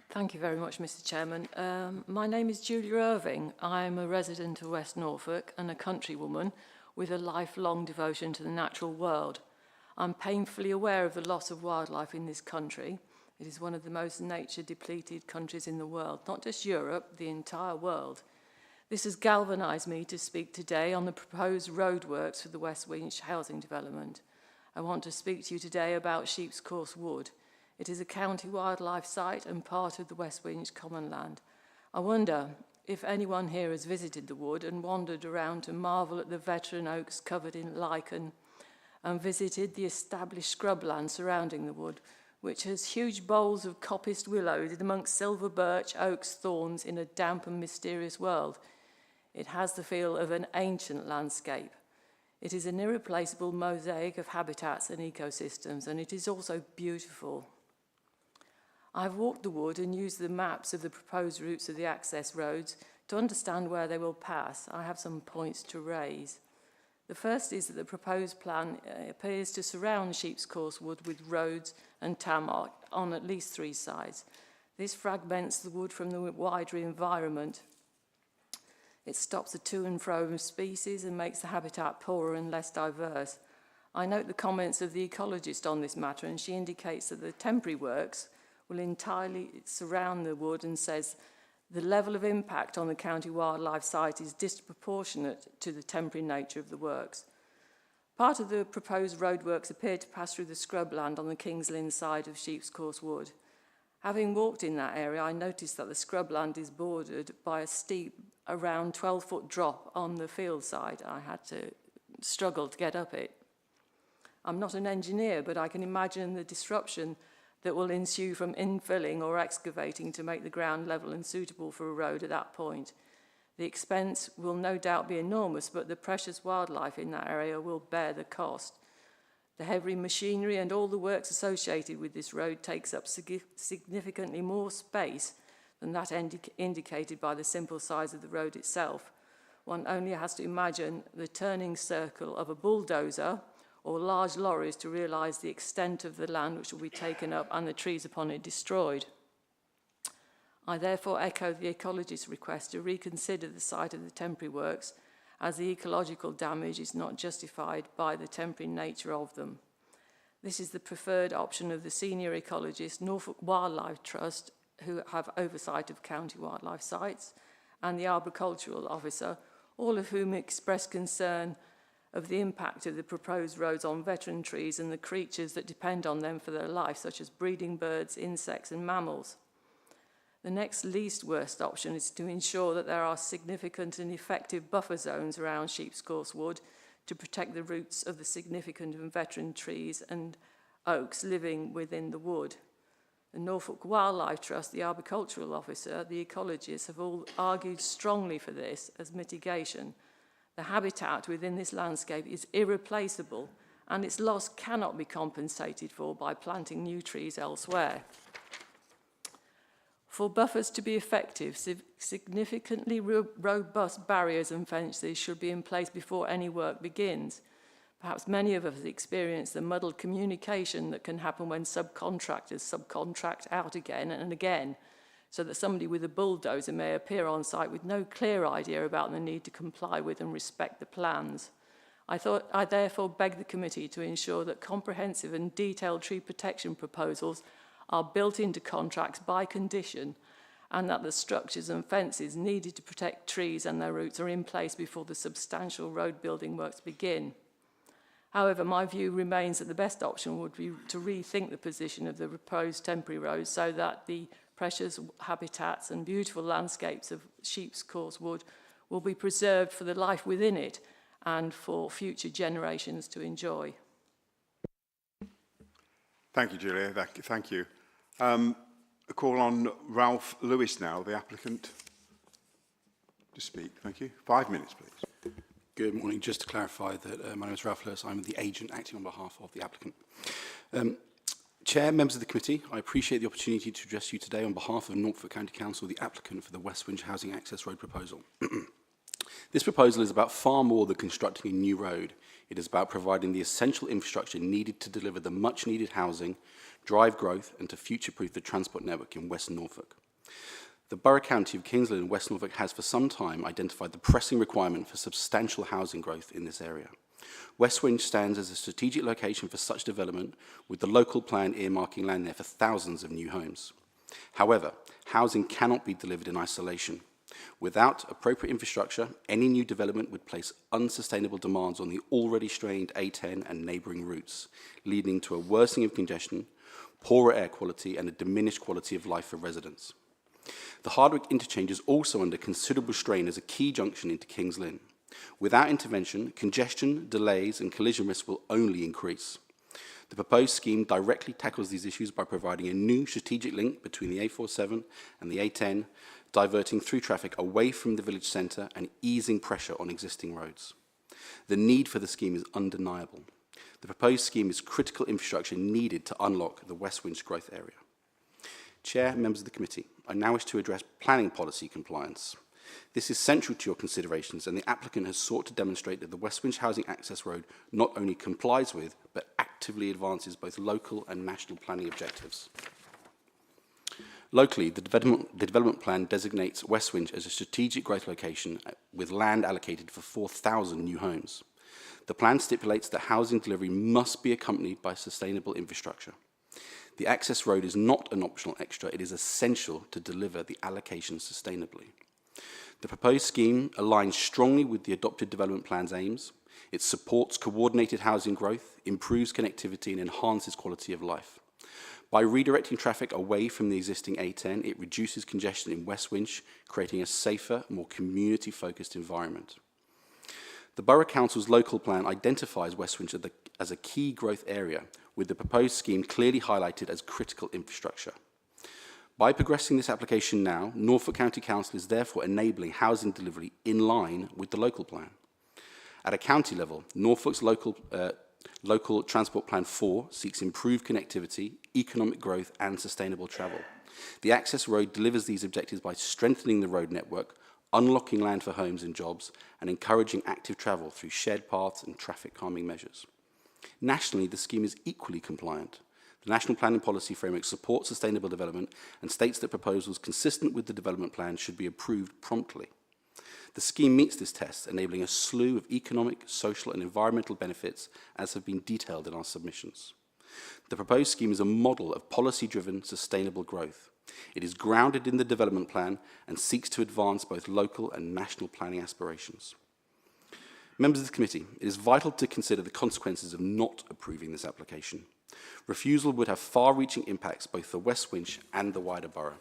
Thank you very much, Mr. Chairman. My name is Julia Irving. I'm a resident of West Norfolk and a countrywoman with a lifelong devotion to the natural world. I'm painfully aware of the loss of wildlife in this country. It is one of the most nature-depleted countries in the world, not just Europe, the entire world. This has galvanised me to speak today on the proposed roadworks for the West Winch housing development. I want to speak to you today about Sheep's Course Wood. It is a county wildlife site and part of the West Winch common land. I wonder if anyone here has visited the wood and wandered around to marvel at the veteran oaks covered in lichen, and visited the established scrubland surrounding the wood, which has huge bowls of coppiced willows amongst silver birch, oaks, thorns in a damp and mysterious world. It has the feel of an ancient landscape. It is an irreplaceable mosaic of habitats and ecosystems, and it is also beautiful. I've walked the wood and used the maps of the proposed routes of the access roads to understand where they will pass. I have some points to raise. The first is that the proposed plan appears to surround Sheep's Course Wood with roads and tarmac on at least 3 sides. This fragments the wood from the wider environment. It stops the to and fro of species and makes the habitat poorer and less diverse. I note the comments of the ecologist on this matter, and she indicates that the temporary works will entirely surround the wood and says the level of impact on the county wildlife site is disproportionate to the temporary nature of the works. Part of the proposed roadworks appear to pass through the scrubland on the King's Lynn side of Sheep's Course Wood. Having walked in that area, I noticed that the scrubland is bordered by a steep, around 12-foot drop on the field side. I had to struggle to get up it. I'm not an engineer, but I can imagine the disruption that will ensue from infilling or excavating to make the ground level and suitable for a road at that point. The expense will no doubt be enormous, but the precious wildlife in that area will bear the cost. The heavy machinery and all the works associated with this road takes up significantly more space than that indicated by the simple size of the road itself. One only has to imagine the turning circle of a bulldozer or large lorries to realise the extent of the land which will be taken up and the trees upon it destroyed. I therefore echo the ecologist's request to reconsider the site of the temporary works, as the ecological damage is not justified by the temporary nature of them. This is the preferred option of the senior ecologist, Norfolk Wildlife Trust, who have oversight of county wildlife sites, and the arboricultural officer, all of whom express concern of the impact of the proposed roads on veteran trees and the creatures that depend on them for their life, such as breeding birds, insects and mammals. The next least worst option is to ensure that there are significant and effective buffer zones around Sheep's Course Wood to protect the roots of the significant and veteran trees and oaks living within the wood. The Norfolk Wildlife Trust, the arboricultural officer, the ecologists have all argued strongly for this as mitigation. The habitat within this landscape is irreplaceable and its loss cannot be compensated for by planting new trees elsewhere. For buffers to be effective, significantly robust barriers and fences should be in place before any work begins. Perhaps many of us experience the muddled communication that can happen when subcontractors subcontract out again and again, so that somebody with a bulldozer may appear on site with no clear idea about the need to comply with and respect the plans. I therefore beg the committee to ensure that comprehensive and detailed tree protection proposals are built into contracts by condition, and that the structures and fences needed to protect trees and their roots are in place before the substantial road building works begin. However, my view remains that the best option would be to rethink the position of the proposed temporary roads so that the precious habitats and beautiful landscapes of Sheep's Course Wood will be preserved for the life within it and for future generations to enjoy. Thank you, Julia. Thank you. A call on Ralph Lewis now, the applicant, to speak. Thank you. 5 minutes, please. Good morning. Just to clarify that my name is Ralph Lewis. I'm the agent acting on behalf of the applicant. Chair, members of the committee, I appreciate the opportunity to address you today on behalf of Norfolk County Council, the applicant for the West Winch Housing Access Road proposal. This proposal is about far more than constructing a new road. It is about providing the essential infrastructure needed to deliver the much-needed housing, drive growth, and to future-proof the transport network in West Norfolk. The Borough County of Kings Lynn and West Norfolk has for some time identified the pressing requirement for substantial housing growth in this area. West Winch stands as a strategic location for such development, with the local plan earmarking land there for thousands of new homes. However, housing cannot be delivered in isolation. Without appropriate infrastructure, any new development would place unsustainable demands on the already strained A10 and neighbouring routes, leading to a worsening of congestion, poorer air quality, and a diminished quality of life for residents. The Hardwick interchange is also under considerable strain as a key junction into Kings Lynn. Without intervention, congestion, delays, and collision risks will only increase. The proposed scheme directly tackles these issues by providing a new strategic link between the A47 and the A10, diverting through traffic away from the village centre and easing pressure on existing roads. The need for the scheme is undeniable. The proposed scheme is critical infrastructure needed to unlock the West Winch growth area. Chair, members of the committee, I now wish to address planning policy compliance. This is central to your considerations, and the applicant has sought to demonstrate that the West Winch Housing Access Road not only complies with, but actively advances both local and national planning objectives. Locally, the development plan designates West Winch as a strategic growth location with land allocated for 4,000 new homes. The plan stipulates that housing delivery must be accompanied by sustainable infrastructure. The access road is not an optional extra, it is essential to deliver the allocation sustainably. The proposed scheme aligns strongly with the adopted development plan's aims. It supports coordinated housing growth, improves connectivity, and enhances quality of life. By redirecting traffic away from the existing A10, it reduces congestion in West Winch, creating a safer, more community-focused environment. The Borough Council's local plan identifies West Winch as a key growth area, with the proposed scheme clearly highlighted as critical infrastructure. By progressing this application now, Norfolk County Council is therefore enabling housing delivery in line with the local plan. At a county level, Norfolk's local Transport Plan 4 seeks improved connectivity, economic growth and sustainable travel. The access road delivers these objectives by strengthening the road network, unlocking land for homes and jobs, and encouraging active travel through shared paths and traffic calming measures. Nationally, the scheme is equally compliant. The National Planning Policy Framework supports sustainable development and states that proposals consistent with the development plan should be approved promptly. The scheme meets this test, enabling a slew of economic, social and environmental benefits as have been detailed in our submissions. The proposed scheme is a model of policy-driven, sustainable growth. It is grounded in the development plan and seeks to advance both local and national planning aspirations. Members of the committee, it is vital to consider the consequences of not approving this application. Refusal would have far-reaching impacts both for West Winch and the wider borough.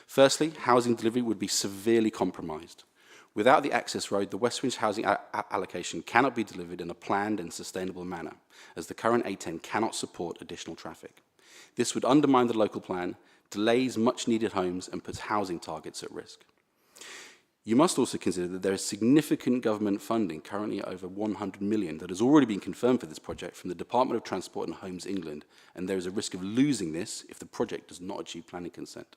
Firstly, housing delivery would be severely compromised. Without the access road, the West Winch housing allocation cannot be delivered in a planned and sustainable manner, as the current A10 cannot support additional traffic. This would undermine the local plan, delays much-needed homes and puts housing targets at risk. You must also consider that there is significant government funding, currently over 100 million, that has already been confirmed for this project from the Department of Transport and Homes England, and there is a risk of losing this if the project does not achieve planning consent.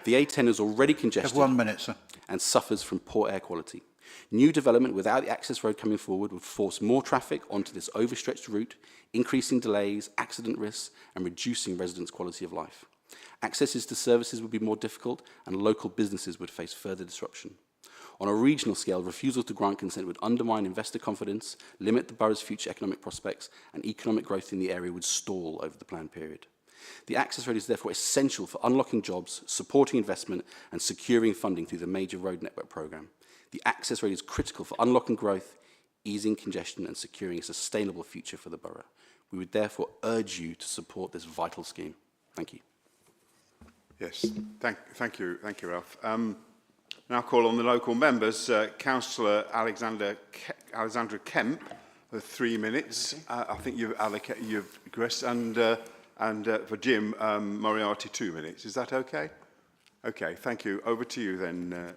The A10 is already congested 1 minute, sir. And suffers from poor air quality. New development without the access road coming forward would force more traffic onto this overstretched route, increasing delays, accident risks, and reducing residents' quality of life. Accesses to services would be more difficult, and local businesses would face further disruption. On a regional scale, refusal to grant consent would undermine investor confidence, limit the borough's future economic prospects, and economic growth in the area would stall over the planned period. The access road is therefore essential for unlocking jobs, supporting investment, and securing funding through the Major Road Network programme. The access road is critical for unlocking growth, easing congestion, and securing a sustainable future for the borough. We would therefore urge you to support this vital scheme. Thank you. Yes, thank you, Ralph. Now call on the local members. Councillor Alexandra Kemp, for 3 minutes. I think you've progressed, and for Jim Moriarty, 2 minutes. Is that okay? Okay, thank you. Over to you then.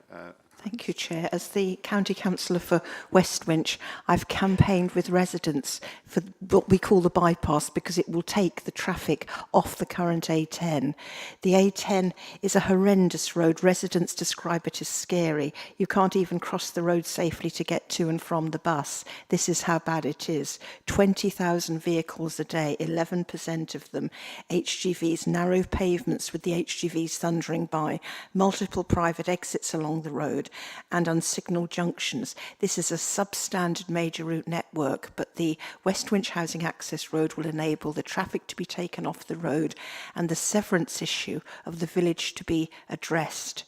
Thank you, Chair. As the County Councillor for West Winch, I've campaigned with residents for what we call the bypass because it will take the traffic off the current A10. The A10 is a horrendous road. Residents describe it as scary. You can't even cross the road safely to get to and from the bus. This is how bad it is. 20,000 vehicles a day, 11% of them HGVs, narrow pavements with the HGVs thundering by, multiple private exits along the road, and unsignalled junctions. This is a substandard major route network, but the West Winch Housing Access Road will enable the traffic to be taken off the road and the severance issue of the village to be addressed.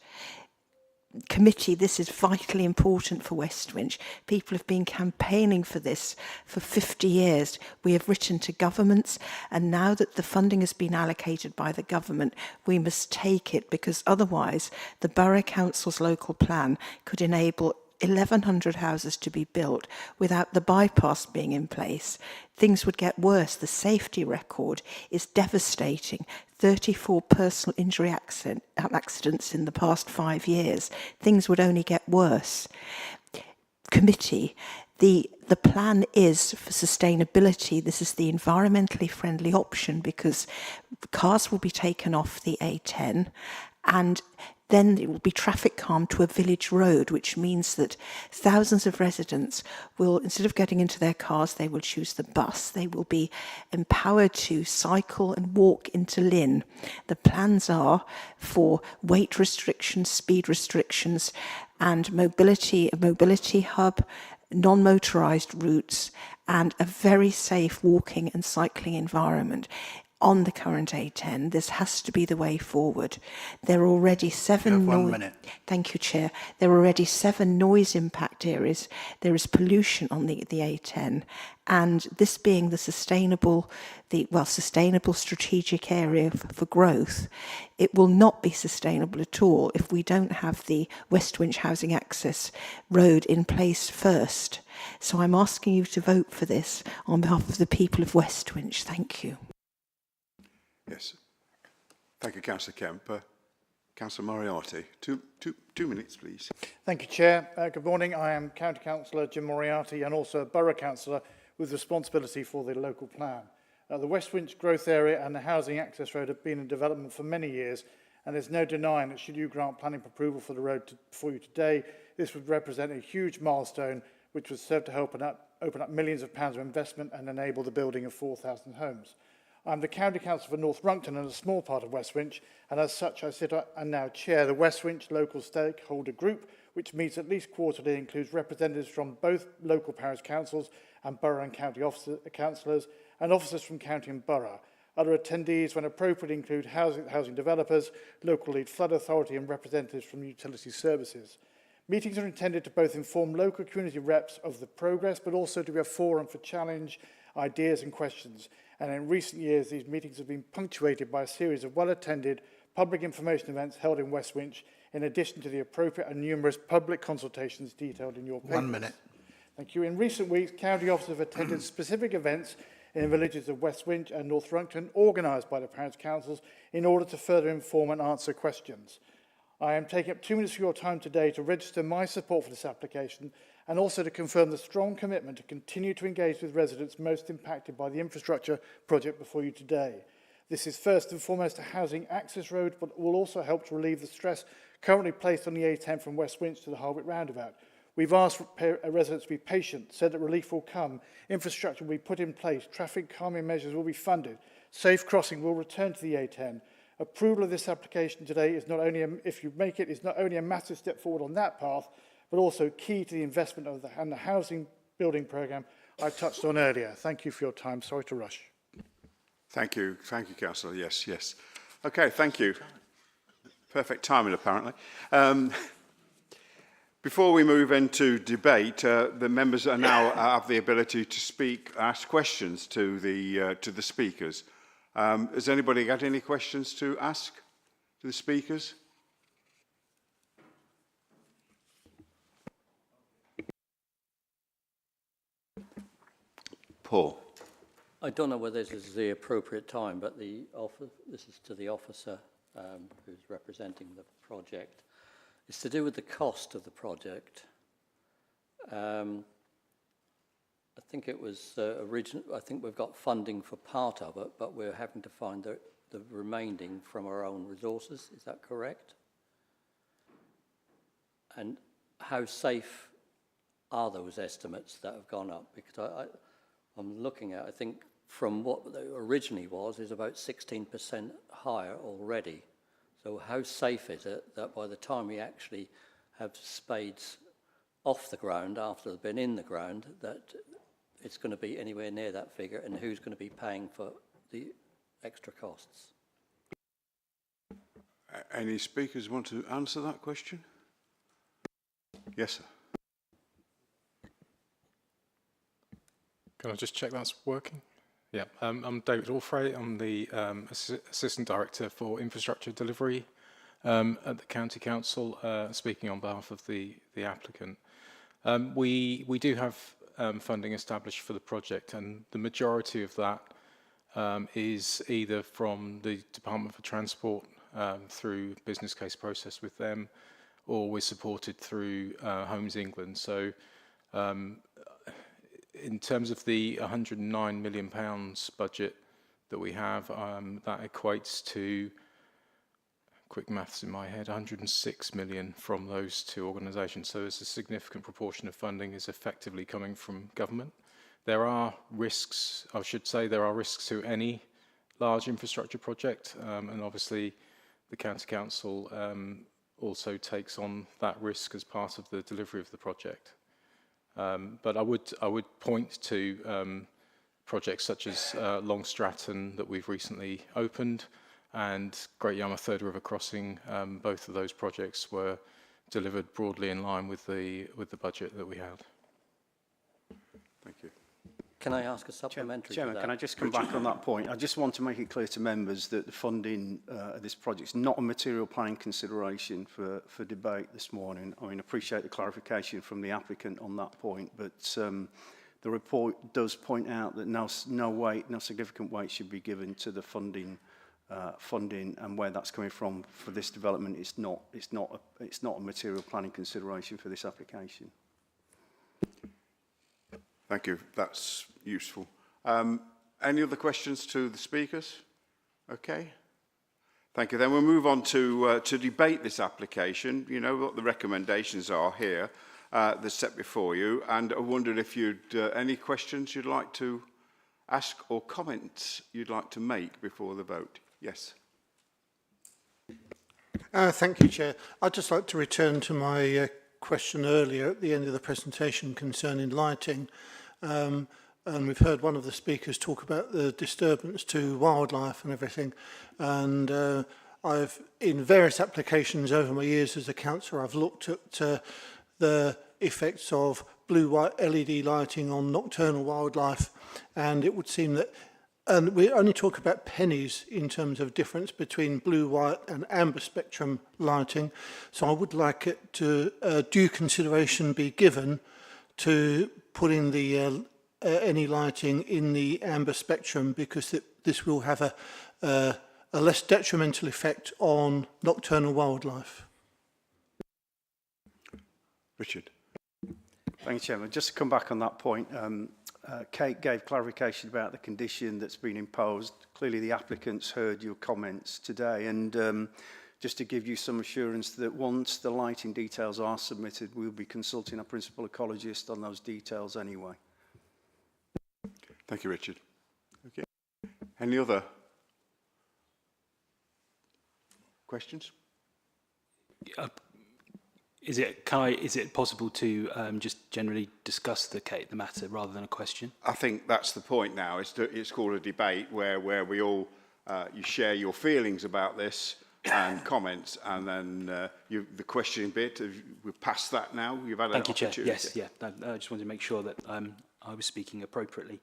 Committee, this is vitally important for West Winch. People have been campaigning for this for 50 years. We have written to governments, and now that the funding has been allocated by the government, we must take it, because otherwise the Borough Council's local plan could enable 1,100 houses to be built without the bypass being in place. Things would get worse. The safety record is devastating. 34 personal injury accidents in the past 5 years. Things would only get worse. Committee, the plan is for sustainability. This is the environmentally friendly option because cars will be taken off the A10 and then it will be traffic calm to a village road, which means that thousands of residents will, instead of getting into their cars, they will choose the bus. They will be empowered to cycle and walk into Lynn. The plans are for weight restrictions, speed restrictions, and mobility, a mobility hub, non-motorised routes, and a very safe walking and cycling environment. on the current A10. This has to be the way forward. There are already 7 Thank you, Chair. There are already 7 noise impact areas. There is pollution on the A10, and this being the sustainable strategic area for growth, it will not be sustainable at all if we don't have the West Winch Housing Access Road in place first. So I'm asking you to vote for this on behalf of the people of West Winch. Thank you. Yes. Thank you, Councillor Kemp. Councillor Moriarty, two minutes, please. Thank you, Chair. Good morning. I am County Councillor Jim Moriarty and also a Borough Councillor with responsibility for the local plan. The West Winch Growth Area and the Housing Access Road have been in development for many years, and there's no denying that should you grant planning approval for the road before you today, this would represent a huge milestone which would serve to open up millions of pounds of investment and enable the building of 4,000 homes. I'm the County Councillor for North Runcton and a small part of West Winch, and as such I sit and now chair the West Winch Local Stakeholder Group, which meets at least quarterly, includes representatives from both local parish councils and borough and county councillors, and officers from county and borough. Other attendees, when appropriate, include housing developers, local lead flood authority and representatives from utility services. Meetings are intended to both inform local community reps of the progress, but also to be a forum for challenge, ideas and questions. And in recent years, these meetings have been punctuated by a series of well-attended public information events held in West Winch, in addition to the appropriate and numerous public consultations detailed in your papers. 1 minute. Thank you. In recent weeks, county officers have attended specific events in the villages of West Winch and North Runcton, organised by the parish councils, in order to further inform and answer questions. I am taking up 2 minutes of your time today to register my support for this application and also to confirm the strong commitment to continue to engage with residents most impacted by the infrastructure project before you today. This is first and foremost a housing access road, but will also help to relieve the stress currently placed on the A10 from West Winch to the Harwich roundabout. We've asked residents to be patient, said that relief will come, infrastructure will be put in place, traffic calming measures will be funded, safe crossing will return to the A10. Approval of this application today is not only, if you make it, is not only a massive step forward on that path, but also key to the investment of the housing building programme I touched on earlier. Thank you for your time. Sorry to rush. Thank you, Councillor. Yes. Okay, thank you. Perfect timing, apparently. Before we move into debate, the members are now have the ability to ask questions to the speakers. Has anybody got any questions to ask to the speakers? Paul. I don't know whether this is the appropriate time, but this is to the officer who's representing the project. It's to do with the cost of the project. I think it was I think we've got funding for part of it, but we're having to find the remaining from our own resources. Is that correct? And how safe are those estimates that have gone up? Because I'm looking at, I think from what they originally was, is about 16% higher already. So how safe is it that by the time we actually have spades off the ground, after they've been in the ground, that it's going to be anywhere near that figure, and who's going to be paying for the extra costs? Any speakers want to answer that question? Yes, sir. Can I just check that's working? Yeah, I'm David Orfrey. I'm the Assistant Director for Infrastructure Delivery at the County Council, speaking on behalf of the applicant. We do have funding established for the project, and the majority of that is either from the Department for Transport through business case process with them, or we're supported through Homes England. So in terms of the £109 million budget that we have, that equates to, quick maths in my head, 106 million from those two organisations. So there's a significant proportion of funding is effectively coming from government. There are risks, I should say, there are risks to any large infrastructure project, and obviously the County Council also takes on that risk as part of the delivery of the project. But I would point to projects such as Long Stratton that we've recently opened and Great Yarmouth Third River Crossing. Both of those projects were delivered broadly in line with the budget that we had. Thank you. Can I ask a supplementary Chairman, to that? can I just come back on that point? I just want to make it clear to members that the funding of this project is not a material planning consideration for debate this morning. I mean, I appreciate the clarification from the applicant on that point, but the report does point out that no significant weight should be given to the funding and where that's coming from for this development. It's not a material planning consideration for this application. Thank you. That's useful. Any other questions to the speakers? Okay. Thank you. Then we'll move on to debate this application. You know what the recommendations are here that's set before you. And I wondered if you'd any questions you'd like to ask or comments you'd like to make before the vote. Yes. Thank you, Chair. I'd just like to return to my question earlier at the end of the presentation concerning lighting. And we've heard one of the speakers talk about the disturbance to wildlife and everything. And I've, in various applications over my years as a councillor, I've looked at the effects of blue-white LED lighting on nocturnal wildlife. And it would seem that, and we only talk about pennies in terms of difference between blue, white and amber spectrum lighting. So I would like it to due consideration be given to putting the any lighting in the amber spectrum, because this will have a less detrimental effect on nocturnal wildlife. Richard. Thank you, Chairman. Just to come back on that point, Kate gave clarification about the condition that's been imposed. Clearly the applicants heard your comments today, and just to give you some assurance that once the lighting details are submitted, we'll be consulting our principal ecologist on those details anyway. Thank you, Richard. Okay. Any other questions? Is it possible to just generally discuss the matter rather than a question? I think that's the point now. It's called a debate where we all you share your feelings about this and comments, and then the question bit. We're past that now. You've had an opportunity. Thank you, Chair. Yes, yeah. I just wanted to make sure that I was speaking appropriately.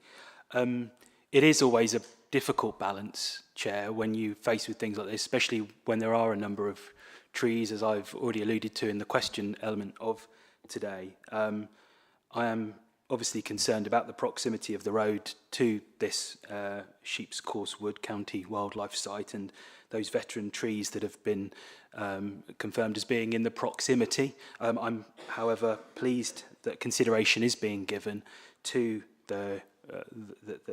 It is always a difficult balance, Chair, when you face with things like this, especially when there are a number of trees, as I've already alluded to in the question element of today. I am obviously concerned about the proximity of the road to this Sheep's Course Wood County Wildlife Site and those veteran trees that have been confirmed as being in the proximity. I'm, however, pleased that consideration is being given to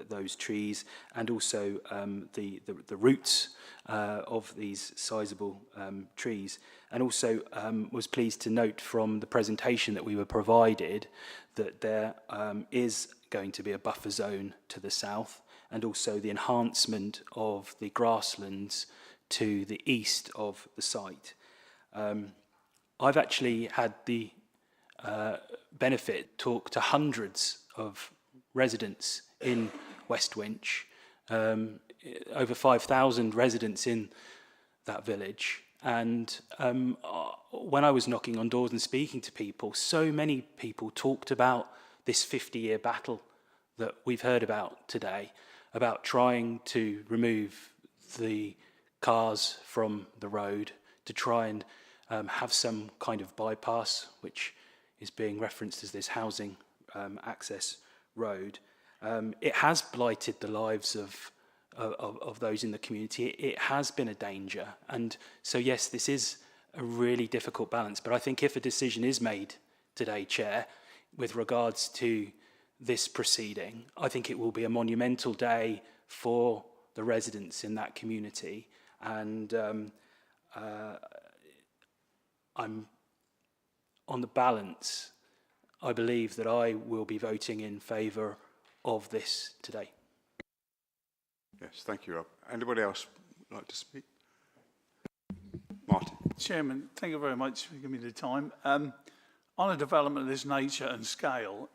those trees and also the roots of these sizable trees, and also was pleased to note from the presentation that we were provided that there is going to be a buffer zone to the south, and also the enhancement of the grasslands to the east of the site. I've actually had the benefit talk to hundreds of residents in West Winch, over 5,000 residents in that village. And when I was knocking on doors and speaking to people, so many people talked about this 50-year battle that we've heard about today, about trying to remove the cars from the road, to try and have some kind of bypass, which is being referenced as this housing access road. It has blighted the lives of those in the community. It has been a danger, and so yes, this is a really difficult balance. But I think if a decision is made today, Chair, with regards to this proceeding, I think it will be a monumental day for the residents in that community, and I'm on the balance. I believe that I will be voting in favour of this today. Yes, thank you, Rob. Anybody else like to speak? Martin. Chairman, thank you very much for giving me the time. On a development of this nature and scale,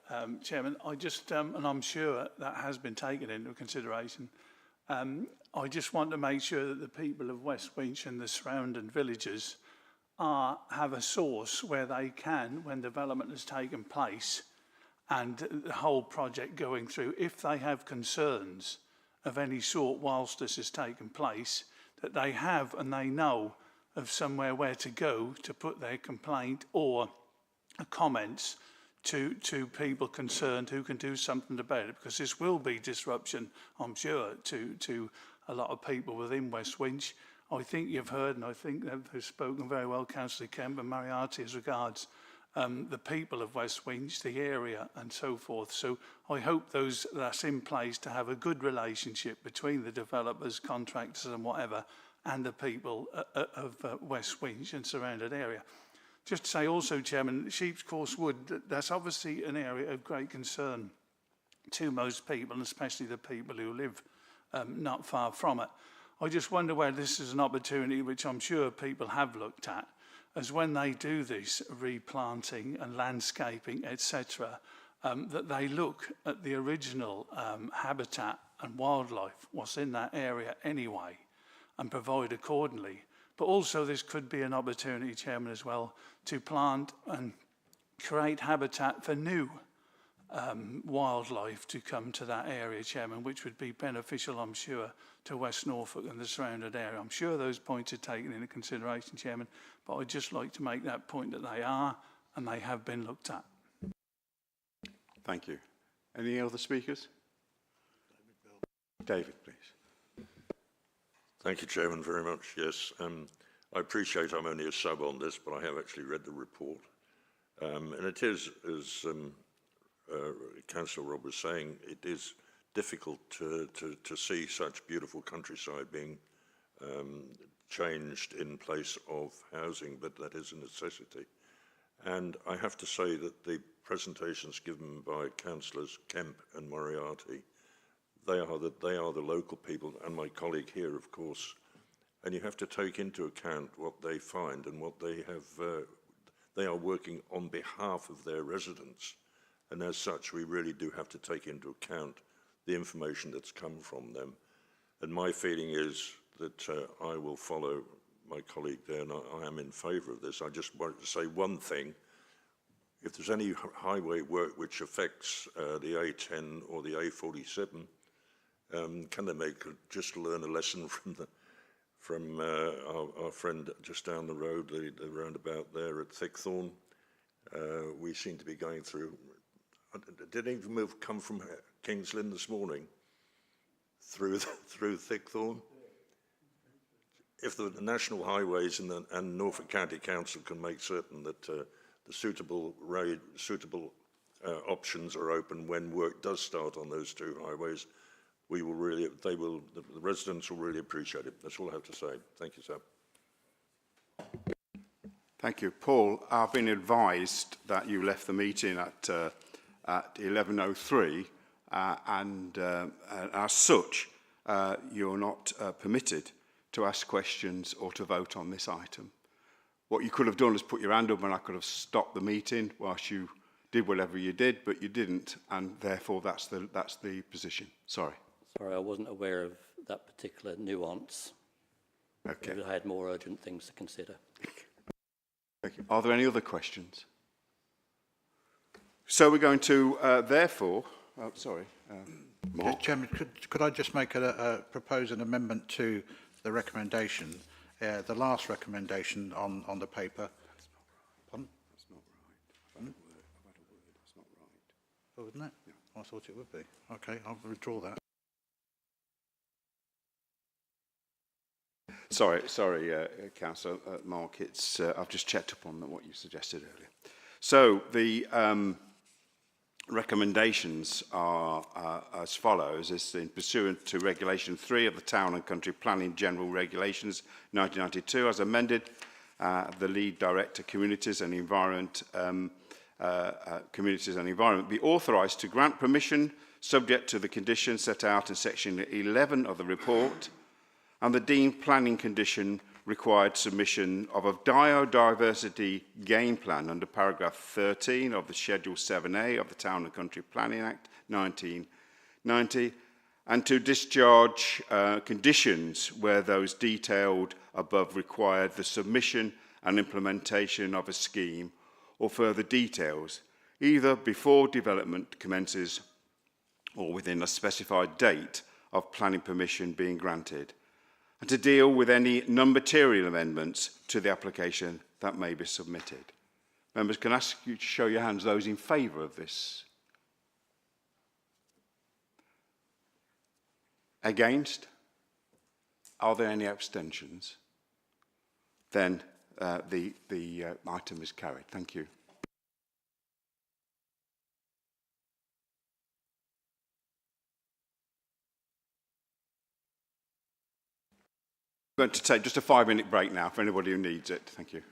Chairman, I just, and I'm sure that has been taken into consideration, I just want to make sure that the people of West Winch and the surrounding villages have a source where they can, when development has taken place and the whole project going through, if they have concerns of any sort whilst this has taken place, that they have and they know of somewhere where to go to put their complaint or comments to people concerned who can do something about it, because this will be disruption, I'm sure, to a lot of people within West Winch. I think you've heard, and I think they've spoken very well, Councillor Kemp and Moriarty, as regards the people of West Winch, the area and so forth. So I hope that's in place to have a good relationship between the developers, contractors and whatever, and the people of West Winch and surrounded area. Just to say also, Chairman, Sheep's Course Wood, that's obviously an area of great concern to most people, and especially the people who live not far from it. I just wonder whether this is an opportunity, which I'm sure people have looked at, as when they do this replanting and landscaping, etc., that they look at the original habitat and wildlife, what's in that area anyway, and provide accordingly. But also this could be an opportunity, Chairman, as well, to plant and create habitat for new wildlife to come to that area, Chairman, which would be beneficial, I'm sure, to West Norfolk and the surrounding area. I'm sure those points are taken into consideration, Chairman, but I'd just like to make that point that they are and they have been looked at. Thank you. Any other speakers? David, please. Thank you, Chairman, very much. Yes, I appreciate I'm only a sub on this, but I have actually read the report. And it is, as Councillor Rob was saying, it is difficult to see such beautiful countryside being changed in place of housing, but that is a necessity. And I have to say that the presentations given by Councillors Kemp and Moriarty, they are the local people, and my colleague here, of course, and you have to take into account what they find and what they have. They are working on behalf of their residents, and as such, we really do have to take into account the information that's come from them. And my feeling is that I will follow my colleague there, and I am in favour of this. I just wanted to say one thing. If there's any highway work which affects the A10 or the A47, can they just learn a lesson from our friend just down the road, the roundabout there at Thickthorne? We seem to be going through. Did any move come from Kings Lynn this morning through Thickthorne? If the National Highways and Norfolk County Council can make certain that the suitable options are open when work does start on those two highways, the residents will really appreciate it. That's all I have to say. Thank you, sir. Thank you. Paul, I've been advised that you left the meeting at 11:03, and as such, you're not permitted to ask questions or to vote on this item. What you could have done is put your hand up and I could have stopped the meeting whilst you did whatever you did, but you didn't, and therefore that's the position. Sorry. Sorry, I wasn't aware of that particular nuance. Okay. Maybe I had more urgent things to consider. Thank you. Are there any other questions? So we're going to, therefore, Mark. Chairman, could I just propose an amendment to the recommendation, the last recommendation on the paper? Pardon? That's not right. I've had a word. That's not right. Oh, isn't it? Yeah. I thought it would be. Okay, I'll withdraw that. Sorry, Councillor Mark. It's I've just checked up on what you suggested earlier. So the recommendations are as follows: is in pursuant to Regulation 3 of the Town and Country Planning General Regulations 1992, as amended, the Lead Director Communities and Environment be authorised to grant permission subject to the conditions set out in section 11 of the report, and the deemed planning condition required submission of a biodiversity game plan under paragraph 13 of the Schedule 7A of the Town and Country Planning Act 1990, and to discharge conditions where those detailed above required the submission and implementation of a scheme or further details, either before development commences or within a specified date of planning permission being granted, and to deal with any non-material amendments to the application that may be submitted. Members, can I ask you to show your hands, those in favour of this? Against? Are there any abstentions? Then the item is carried. Thank you. I'm going to take just a 5-minute break now for anybody who needs it. Thank you.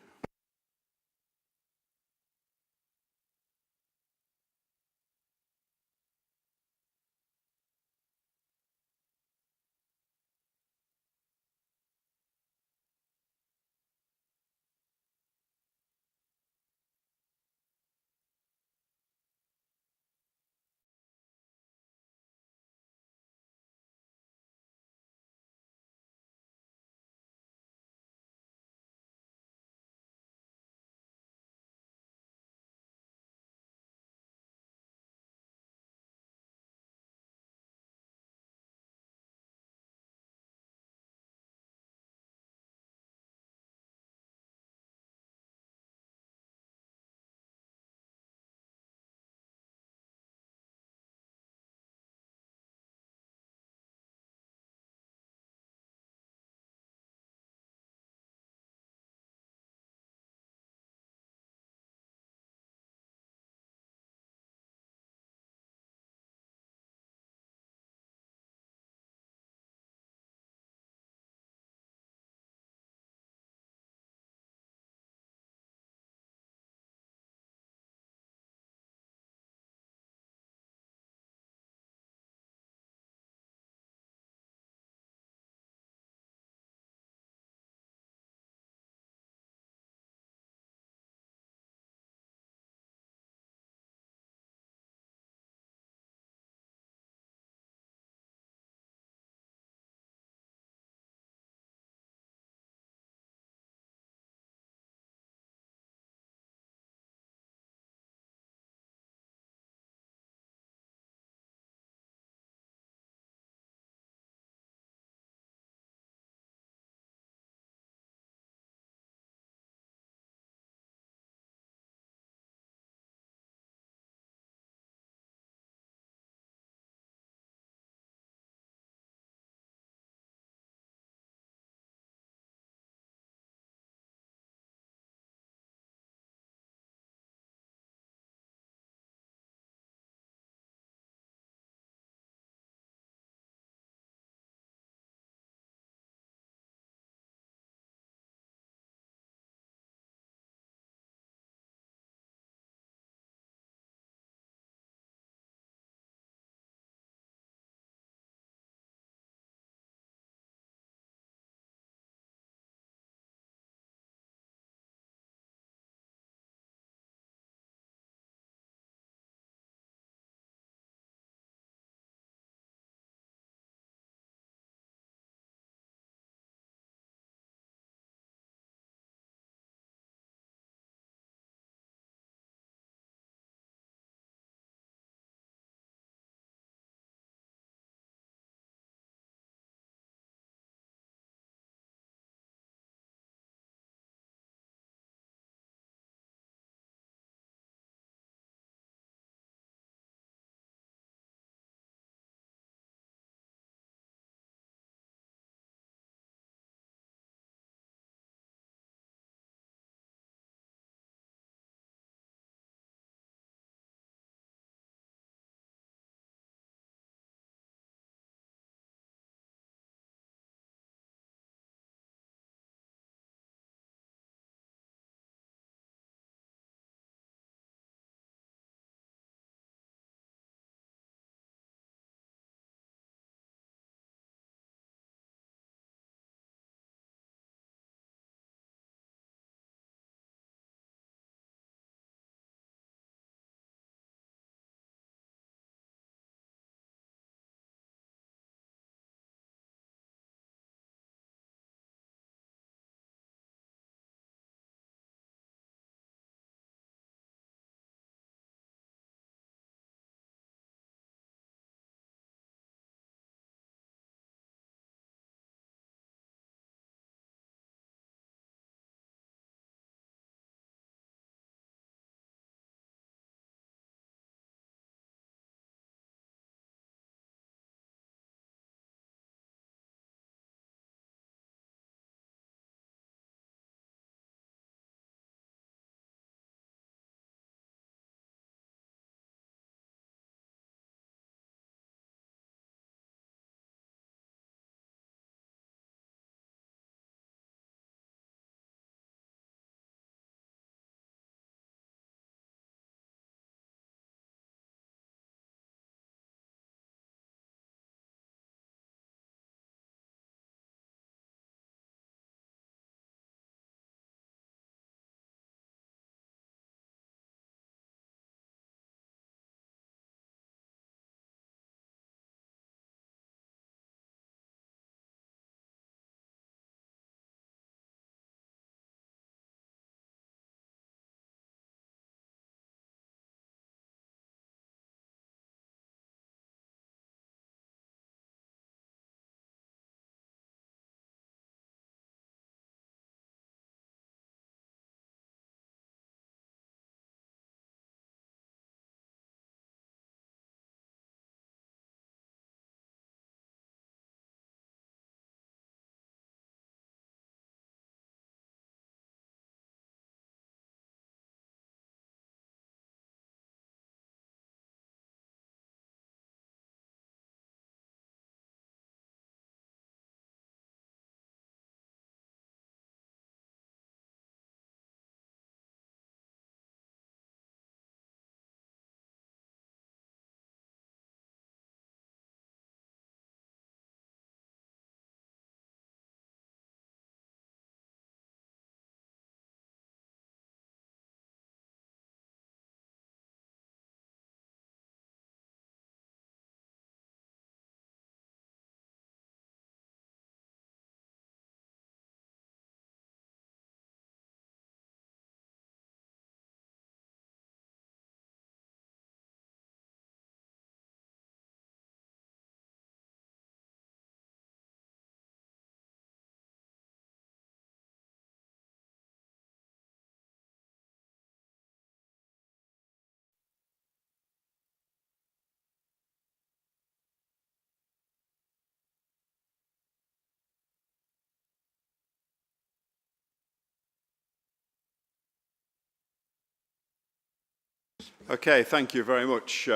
Okay, thank you very much.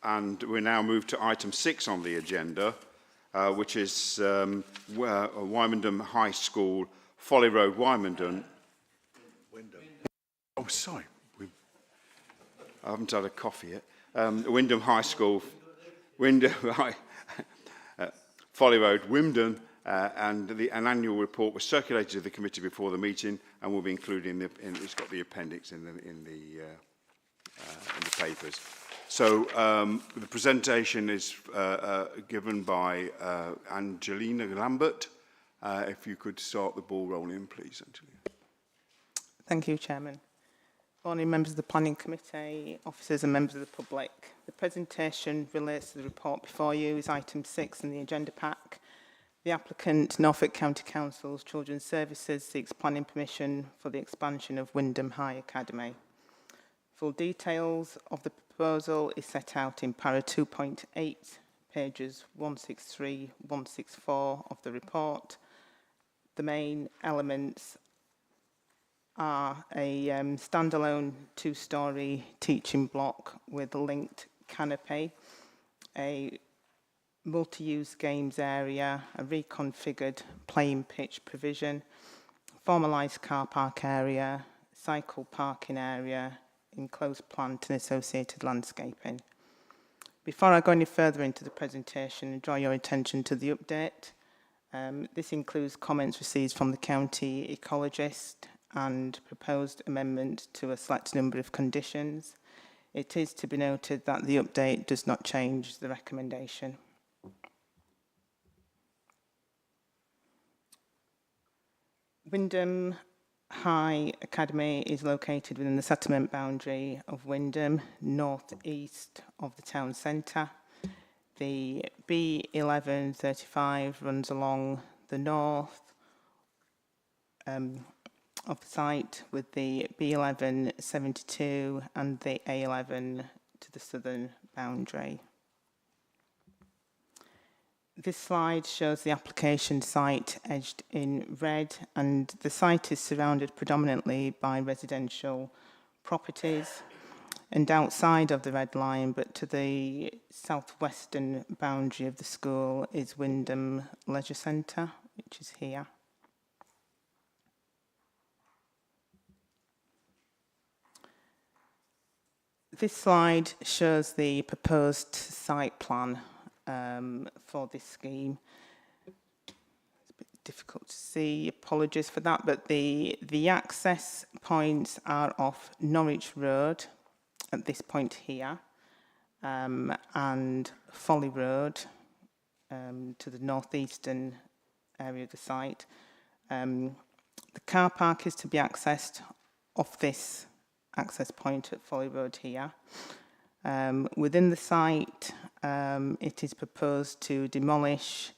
And we now move to item 6 on the agenda, which is Wymondham High School, Folly Road, Wymondham. Oh, sorry. I haven't had a coffee yet. Wymondham High School, Folly Road, Wymondham, and an annual report was circulated to the committee before the meeting and will be included it's got the appendix in the papers. So the presentation is given by Angelina Lambert. If you could start the ball rolling, please, Angelina. Thank you, Chairman. Morning, members of the Planning Committee, officers and members of the public. The presentation relates to the report before you, is item 6 in the agenda pack. The applicant, Norfolk County Council's Children's Services, seeks planning permission for the expansion of Wymondham High Academy. Full details of the proposal is set out in para 2.8, pages 163, 164 of the report. The main elements are a standalone 2-storey teaching block with a linked canopy, a multi-use games area, a reconfigured playing pitch provision, formalised car park area, cycle parking area, enclosed plant and associated landscaping. Before I go any further into the presentation and draw your attention to the update, this includes comments received from the county ecologist and proposed amendment to a select number of conditions. It is to be noted that the update does not change the recommendation. Wymondham High Academy is located within the settlement boundary of Wymondham, north-east of the town centre. The B1135 runs along the north of the site, with the B1172 and the A11 to the southern boundary. This slide shows the application site edged in red, and the site is surrounded predominantly by residential properties. And outside of the red line, but to the southwestern boundary of the school, is Wymondham Leisure Centre, which is here. This slide shows the proposed site plan for this scheme. It's a bit difficult to see, apologies for that, but the access points are off Norwich Road at this point here, and Folly Road to the northeastern area of the site. The car park is to be accessed off this access point at Folly Road here. Within the site, it is proposed to demolish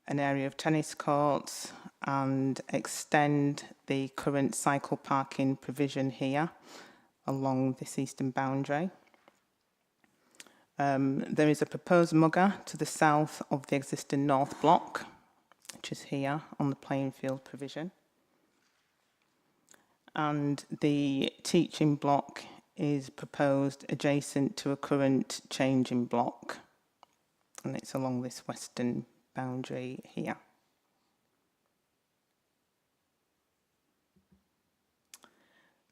an area of tennis courts and extend the current cycle parking provision here along this eastern boundary. There is a proposed mugger to the south of the existing north block, which is here on the playing field provision. And the teaching block is proposed adjacent to a current changing block, and it's along this western boundary here.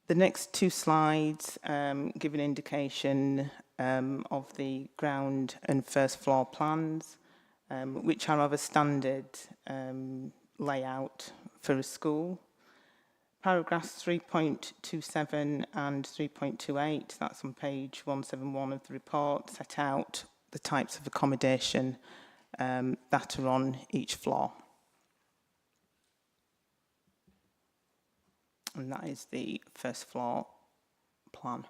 The next two slides give an indication of the ground and first floor plans, which are of a standard layout for a school. Paragraphs 3.27 and 3.28, that's on page 171 of the report, set out the types of accommodation that are on each floor. And that is the first floor plan.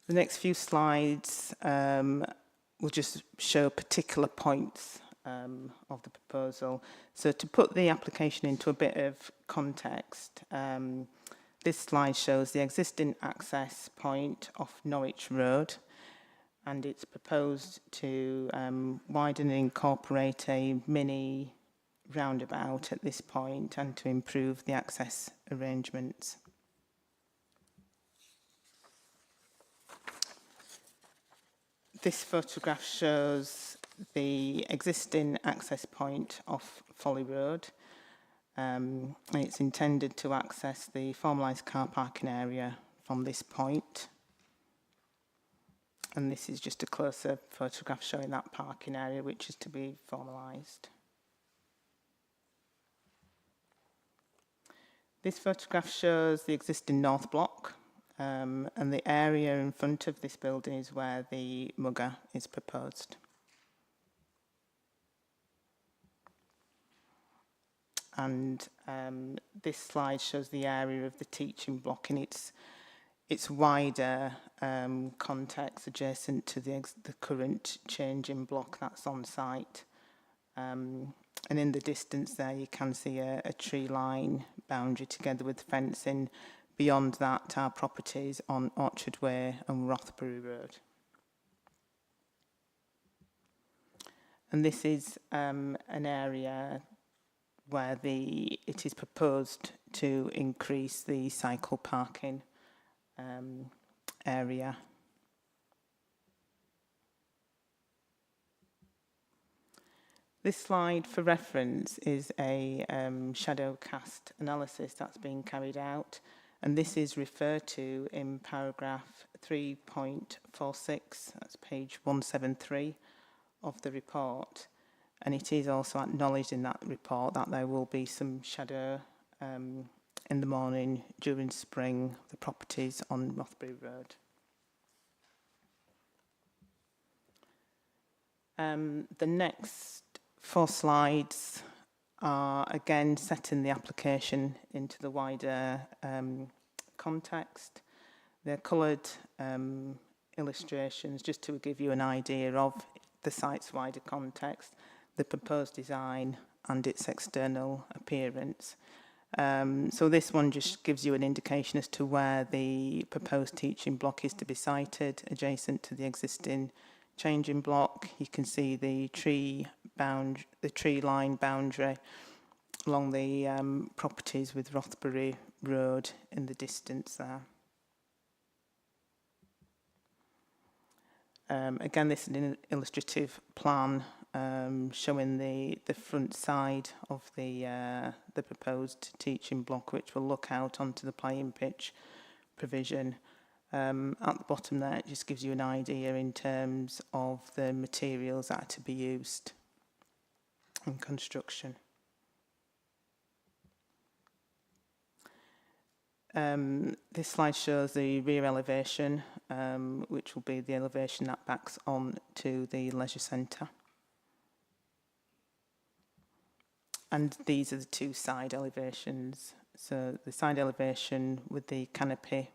The next few slides will just show particular points of the proposal. So to put the application into a bit of context, this slide shows the existing access point off Norwich Road, and it's proposed to widen and incorporate a mini roundabout at this point and to improve the access arrangements. This photograph shows the existing access point off Folly Road. And it's intended to access the formalised car parking area from this point. And this is just a closer photograph showing that parking area, which is to be formalised. This photograph shows the existing north block, and the area in front of this building is where the mugger is proposed. And this slide shows the area of the teaching block in its wider context adjacent to the current changing block that's on site. And in the distance there you can see a tree line boundary together with fencing. Beyond that are properties on Orchard Way and Rothbury Road. And this is an area where it is proposed to increase the cycle parking area. This slide, for reference, is a shadow cast analysis that's being carried out, and this is referred to in paragraph 3.46, that's page 173 of the report. And it is also acknowledged in that report that there will be some shadow in the morning during spring, the properties on Rothbury Road. The next 4 slides are again setting the application into the wider context. They're coloured illustrations just to give you an idea of the site's wider context, the proposed design and its external appearance. So this one just gives you an indication as to where the proposed teaching block is to be sited, adjacent to the existing changing block. You can see the tree line boundary along the properties with Rothbury Road in the distance there. Again, this is an illustrative plan showing the front side of the proposed teaching block, which will look out onto the playing pitch provision. At the bottom there, it just gives you an idea in terms of the materials that are to be used in construction. This slide shows the rear elevation, which will be the elevation that backs on to the leisure centre. And these are the 2 side elevations. So the side elevation with the canopy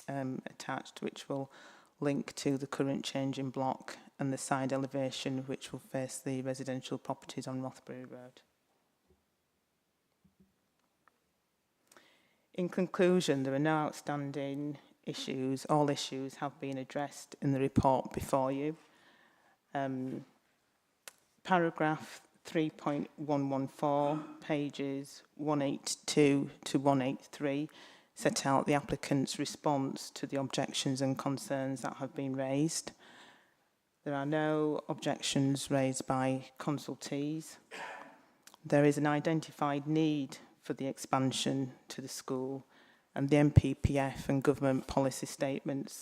attached, which will link to the current changing block, and the side elevation which will face the residential properties on Rothbury Road. In conclusion, there are no outstanding issues. All issues have been addressed in the report before you. Paragraph 3.114, pages 182 to 183, set out the applicant's response to the objections and concerns that have been raised. There are no objections raised by consultees. There is an identified need for the expansion to the school, and the NPPF and government policy statement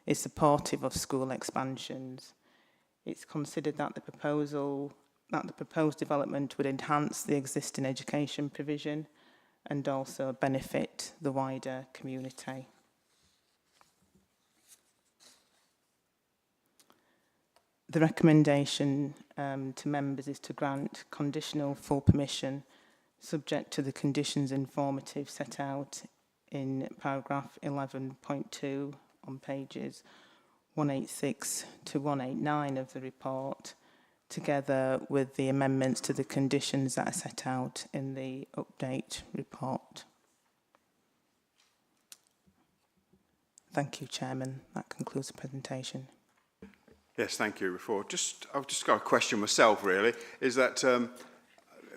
is supportive of school expansions. It's considered that the proposed development would enhance the existing education provision and also benefit the wider community. The recommendation to members is to grant conditional full permission subject to the conditions informative set out in paragraph 11.2 on pages 186 to 189 of the report, together with the amendments to the conditions that are set out in the update report. Thank you, Chairman. That concludes the presentation. Yes, thank you. I've just got a question myself, really, is that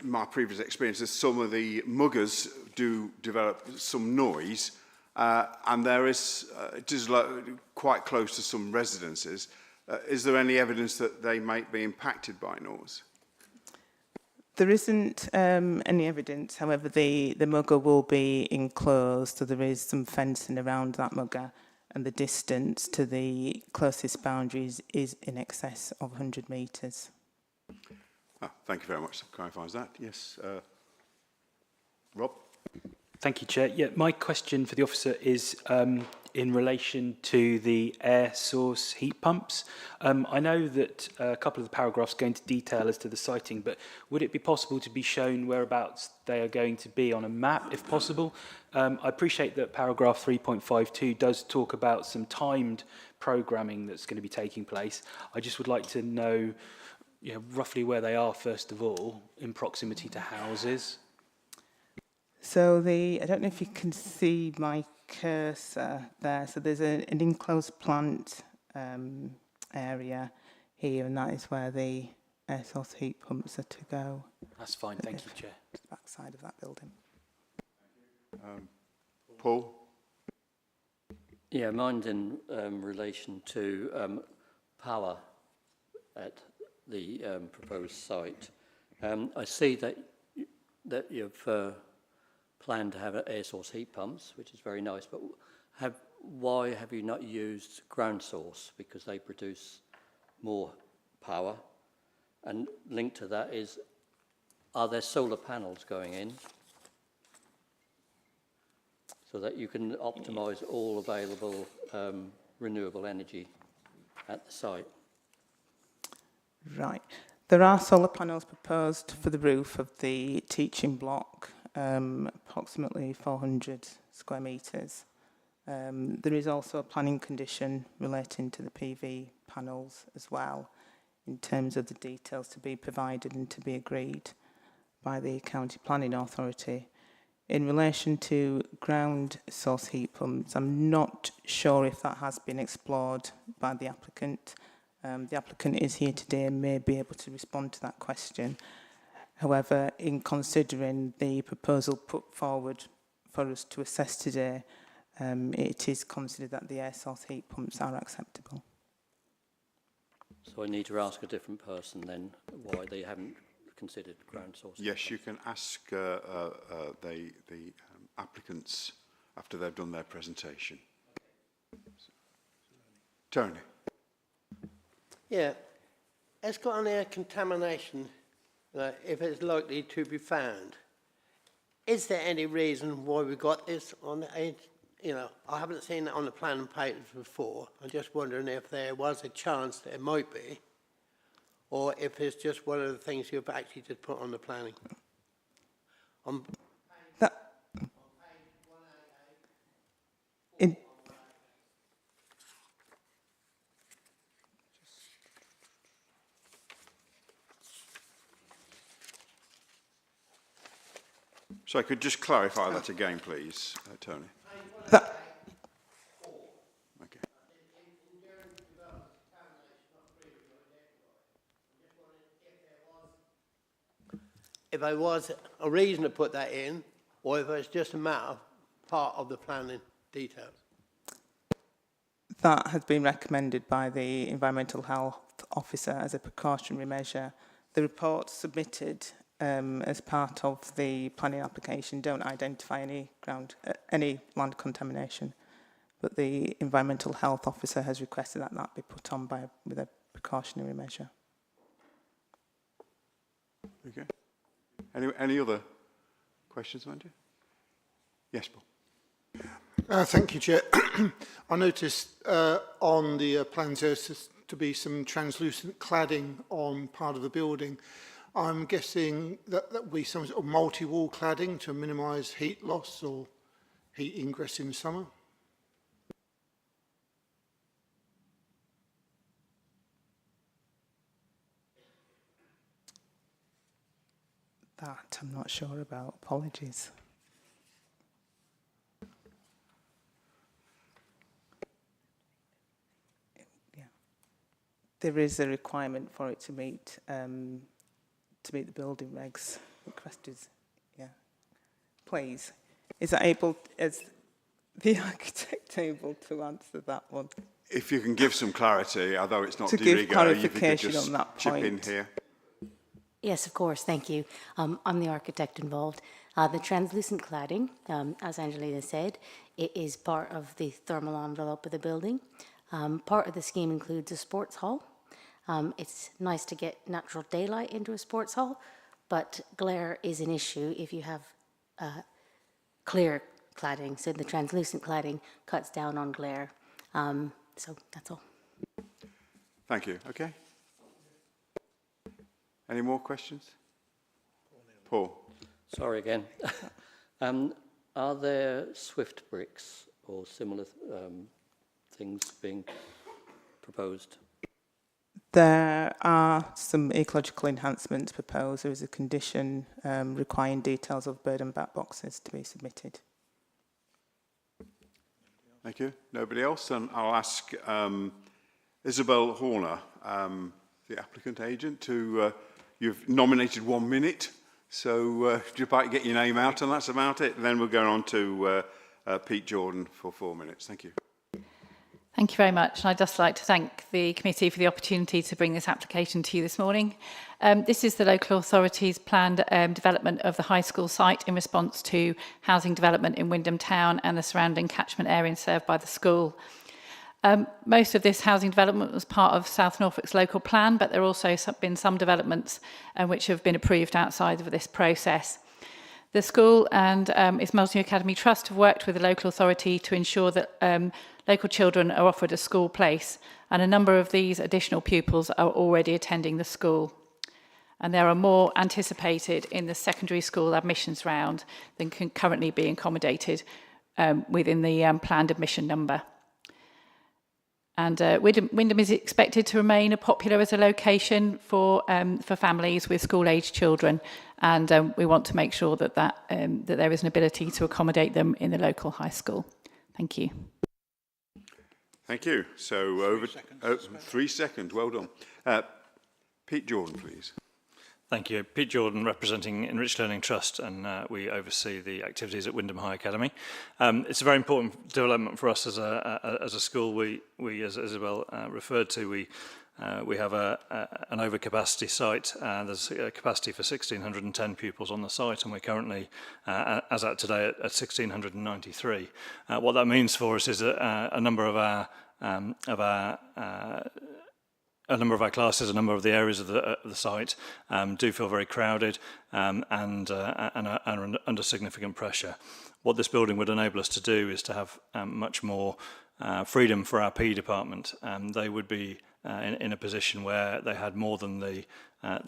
my previous experience is some of the muggers do develop some noise, and there is, it is quite close to some residences. Is there any evidence that they might be impacted by noise? There isn't any evidence. However, the mugger will be enclosed, so there is some fencing around that mugger, and the distance to the closest boundaries is in excess of 100 metres. Thank you very much. That clarifies that. Yes, Rob? Thank you, Chair. Yeah, my question for the officer is in relation to the air source heat pumps. I know that a couple of the paragraphs go into detail as to the siting, but would it be possible to be shown whereabouts they are going to be on a map, if possible? I appreciate that paragraph 3.52 does talk about some timed programming that's going to be taking place. I just would like to know, roughly where they are, first of all, in proximity to houses. So I don't know if you can see my cursor there. So there's an enclosed plant area here, and that is where the air source heat pumps are to go. That's fine, thank you, Chair. The back side of that building. Paul? Yeah, mine's in relation to power at the proposed site. I see that you've planned to have air source heat pumps, which is very nice, but why have you not used ground source? Because they produce more power. And linked to that is, are there solar panels going in so that you can optimise all available renewable energy at the site? Right. There are solar panels proposed for the roof of the teaching block, approximately 400 square metres. There is also a planning condition relating to the PV panels as well, in terms of the details to be provided and to be agreed by the County Planning Authority. In relation to ground source heat pumps, I'm not sure if that has been explored by the applicant. The applicant is here today and may be able to respond to that question. However, in considering the proposal put forward for us to assess today, it is considered that the air source heat pumps are acceptable. So I need to ask a different person then why they haven't considered ground source. Yes, you can ask the applicants after they've done their presentation. Tony? Yeah, it's got on air contamination, if it's likely to be found. Is there any reason why we got this on the, I haven't seen that on the planning papers before. I'm just wondering if there was a chance that it might be, or if it's just one of the things you've actually just put on the planning. So I could just clarify that again, please, Tony. Okay. If there was a reason to put that in, or if it's just a matter of part of the planning details. That has been recommended by the Environmental Health Officer as a precautionary measure. The reports submitted as part of the planning application don't identify any land contamination, but the Environmental Health Officer has requested that that be put on with a precautionary measure. Okay. Any other questions, Andrew? Yes, Paul. Thank you, Chair. I noticed on the plans there's to be some translucent cladding on part of the building. I'm guessing that will be some sort of multi-wall cladding to minimise heat loss or heat ingress in the summer. That I'm not sure about. Apologies. Yeah. There is a requirement for it to meet the building regs. request is, yeah, please. Is the architect able to answer that one? If you can give some clarity, although it's not To de give rigueur, clarification you could just on that chip in point. here. Yes, of course. Thank you. I'm the architect involved. The translucent cladding, as Angelina said, it is part of the thermal envelope of the building. Part of the scheme includes a sports hall. It's nice to get natural daylight into a sports hall, but glare is an issue if you have clear cladding. So the translucent cladding cuts down on glare. So that's all. Thank you. Okay. Any more questions? Paul. Sorry again. Are there Swift bricks or similar things being proposed? There are some ecological enhancements proposed. There is a condition requiring details of bird and bat boxes to be submitted. Thank you. Nobody else? And I'll ask Isabel Horner, the applicant agent, to you've nominated 1 minute, so if you'd like to get your name out, and that's about it. And then we'll go on to Pete Jordan for 4 minutes. Thank you. Thank you very much. And I'd just like to thank the committee for the opportunity to bring this application to you this morning. This is the local authority's planned development of the high school site in response to housing development in Wyndham Town and the surrounding catchment area served by the school. Most of this housing development was part of South Norfolk's local plan, but there have also been some developments which have been approved outside of this process. The school and its Multi Academy Trust have worked with the local authority to ensure that local children are offered a school place, and a number of these additional pupils are already attending the school. And there are more anticipated in the secondary school admissions round than can currently be accommodated within the planned admission number. And Wyndham is expected to remain popular as a location for families with school-aged children, and we want to make sure that there is an ability to accommodate them in the local high school. Thank you. Thank you. So over 3 seconds. Well done. Pete Jordan, please. Thank you. Pete Jordan, representing Enriched Learning Trust, and we oversee the activities at Wyndham High Academy. It's a very important development for us as a school. We as Isabel referred to, we have an overcapacity site. There's a capacity for 1,610 pupils on the site, and we're currently, as at today, at 1,693. What that means for us is that a number of our classes, a number of the areas of the site do feel very crowded and are under significant pressure. What this building would enable us to do is to have much more freedom for our PE department. They would be in a position where they had more than the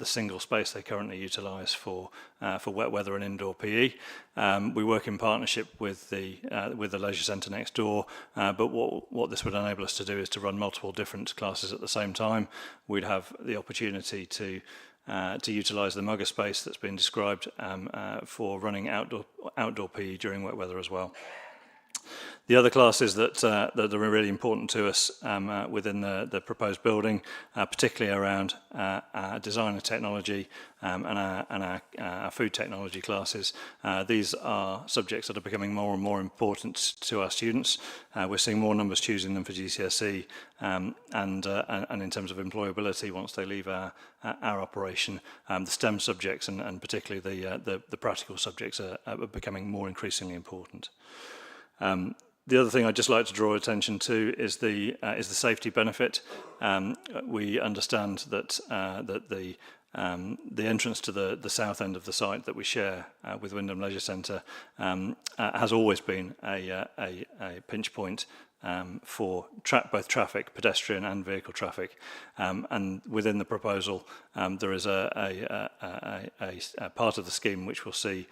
single space they currently utilise for wet weather and indoor PE. We work in partnership with the leisure centre next door, but what this would enable us to do is to run multiple different classes at the same time. We'd have the opportunity to utilise the mugger space that's been described for running outdoor PE during wet weather as well. The other classes that are really important to us within the proposed building, particularly around our design and technology and our food technology classes, these are subjects that are becoming more and more important to our students. We're seeing more numbers choosing them for GCSE and in terms of employability once they leave our operation. The STEM subjects and particularly the practical subjects are becoming more increasingly important. The other thing I'd just like to draw attention to is the safety benefit. We understand that the entrance to the south end of the site that we share with Wyndham Leisure Centre has always been a pinch point for both traffic, pedestrian and vehicle traffic, and within the proposal there is a part of the scheme which will see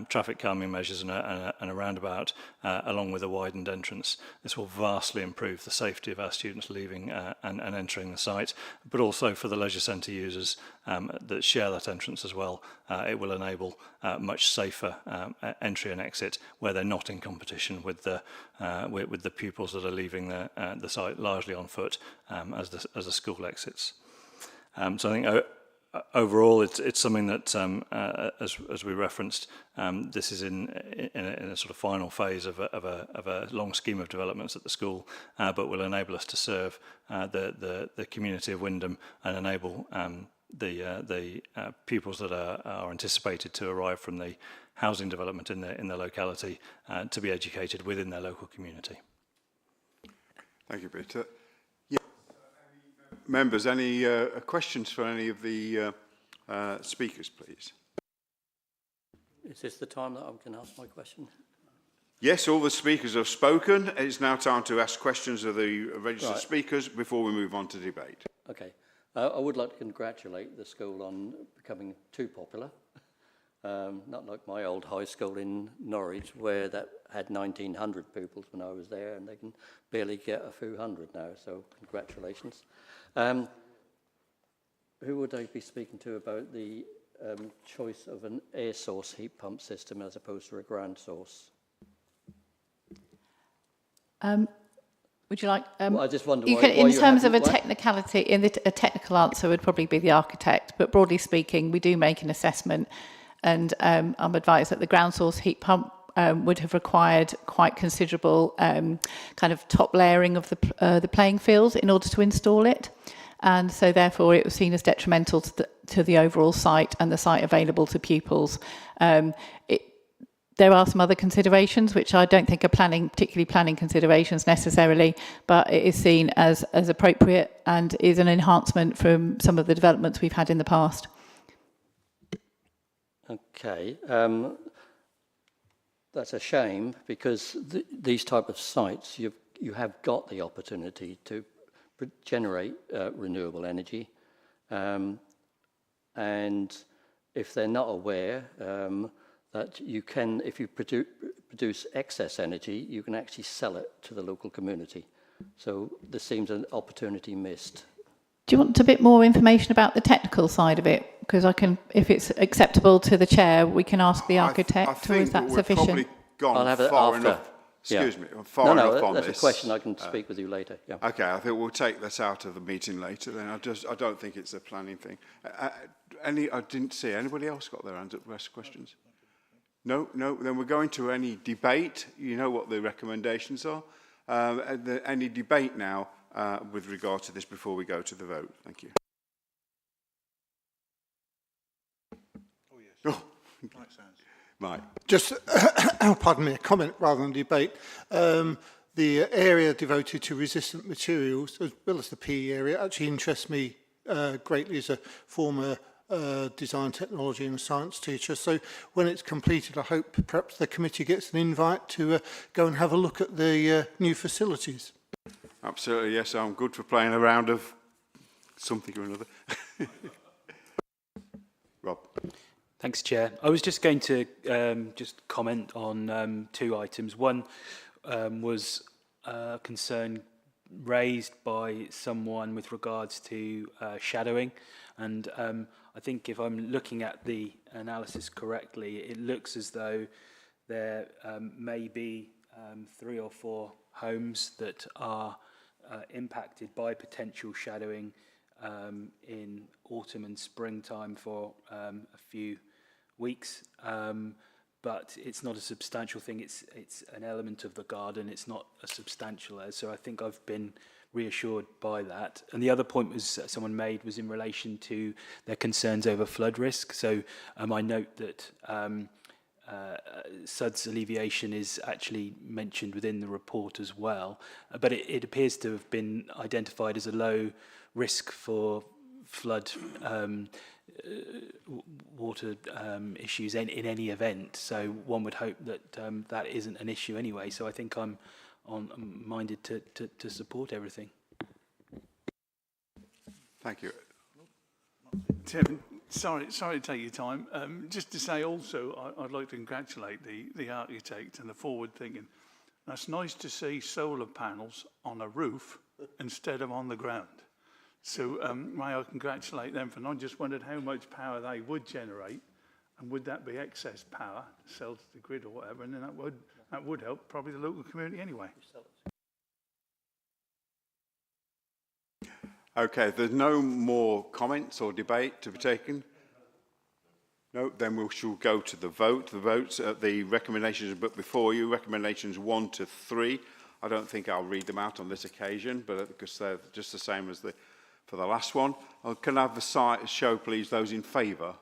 traffic calming measures and a roundabout along with a widened entrance. This will vastly improve the safety of our students leaving and entering the site, but also for the leisure centre users that share that entrance as well. It will enable much safer entry and exit where they're not in competition with the pupils that are leaving the site largely on foot as the school exits. So I think overall, it's something that, as we referenced, this is in a sort of final phase of a long scheme of developments at the school, but will enable us to serve the community of Wymondham and enable the pupils that are anticipated to arrive from the housing development in the locality to be educated within their local community. Thank you, Peter. Yeah. Members, any questions for any of the speakers, please? Is this the time that I can ask my question? Yes, all the speakers have spoken. It's now time to ask questions of the registered speakers before we move on to debate. Okay. I would like to congratulate the school on becoming too popular. Not like my old high school in Norwich, where that had 1,900 pupils when I was there, and they can barely get a few hundred now, so congratulations. Who would I be speaking to about the choice of an air source heat pump system as opposed to a ground source? Would you like? Well, I just wonder you why, can, why in you terms of a haven't- technicality, a technical answer would probably be the architect. But broadly speaking, we do make an assessment, and I'm advised that the ground source heat pump would have required quite considerable kind of top layering of the playing field in order to install it, and so therefore it was seen as detrimental to the overall site and the site available to pupils. There are some other considerations which I don't think are particularly planning considerations necessarily, but it is seen as appropriate and is an enhancement from some of the developments we've had in the past. Okay. That's a shame, because these type of sites, you have got the opportunity to generate renewable energy, and if they're not aware that you can, if you produce excess energy, you can actually sell it to the local community. So there seems an opportunity missed. Do you want a bit more information about the technical side of it? Because I can, if it's acceptable to the chair, we can ask the architect, or is that sufficient? Probably gone I'll have it far after. enough. Excuse me, No, far enough on that's this. a question I can speak with you later. Yeah. Okay, I think we'll take this out of the meeting later. Then I don't think it's a planning thing. I didn't see anybody else got their hands up to ask questions. No. Then we're going to any debate. You know what the recommendations are. Any debate now with regard to this before we go to the vote. Thank you. Oh, yes. Oh. Right, sounds. Right. Just, pardon me, a comment rather than debate. The area devoted to resistant materials, as well as the PE area, actually interests me greatly as a former design technology and science teacher. So when it's completed, I hope perhaps the committee gets an invite to go and have a look at the new facilities. Absolutely, yes. I'm good for playing a round of something or another. Rob. Thanks, Chair. I was just going to just comment on two items. One was a concern raised by someone with regards to shadowing, and I think if I'm looking at the analysis correctly, it looks as though there may be 3 or 4 homes that are impacted by potential shadowing in autumn and springtime for a few weeks, but it's not a substantial thing. It's an element of the garden. It's not a substantial as. So I think I've been reassured by that. And the other point was someone made was in relation to their concerns over flood risk. So I note that SUDS alleviation is actually mentioned within the report as well, but it appears to have been identified as a low risk for flood water issues in any event. So one would hope that that isn't an issue anyway. So I think I'm minded to support everything. Thank you. Tim, sorry to take your time. Just to say also, I'd like to congratulate the architect and the forward thinking. That's nice to see solar panels on a roof instead of on the ground. So may I congratulate them for not just wondered how much power they would generate, and would that be excess power to sell to the grid or whatever, and then that would help probably the local community anyway. Okay, there's no more comments or debate to be taken. No, then we shall go to the vote. The votes, the recommendations are put before you, recommendations 1 to 3. I don't think I'll read them out on this occasion, but because they're just the same as for the last one. Can I have the show, please, those in favour?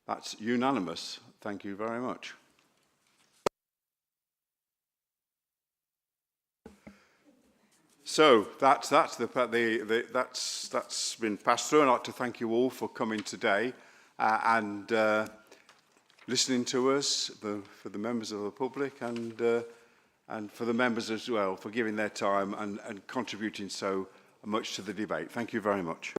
That's unanimous. Thank you very much. So that's been passed through. I'd like to thank you all for coming today and listening to us, for the members of the public and for the members as well for giving their time and contributing so much to the debate. Thank you very much.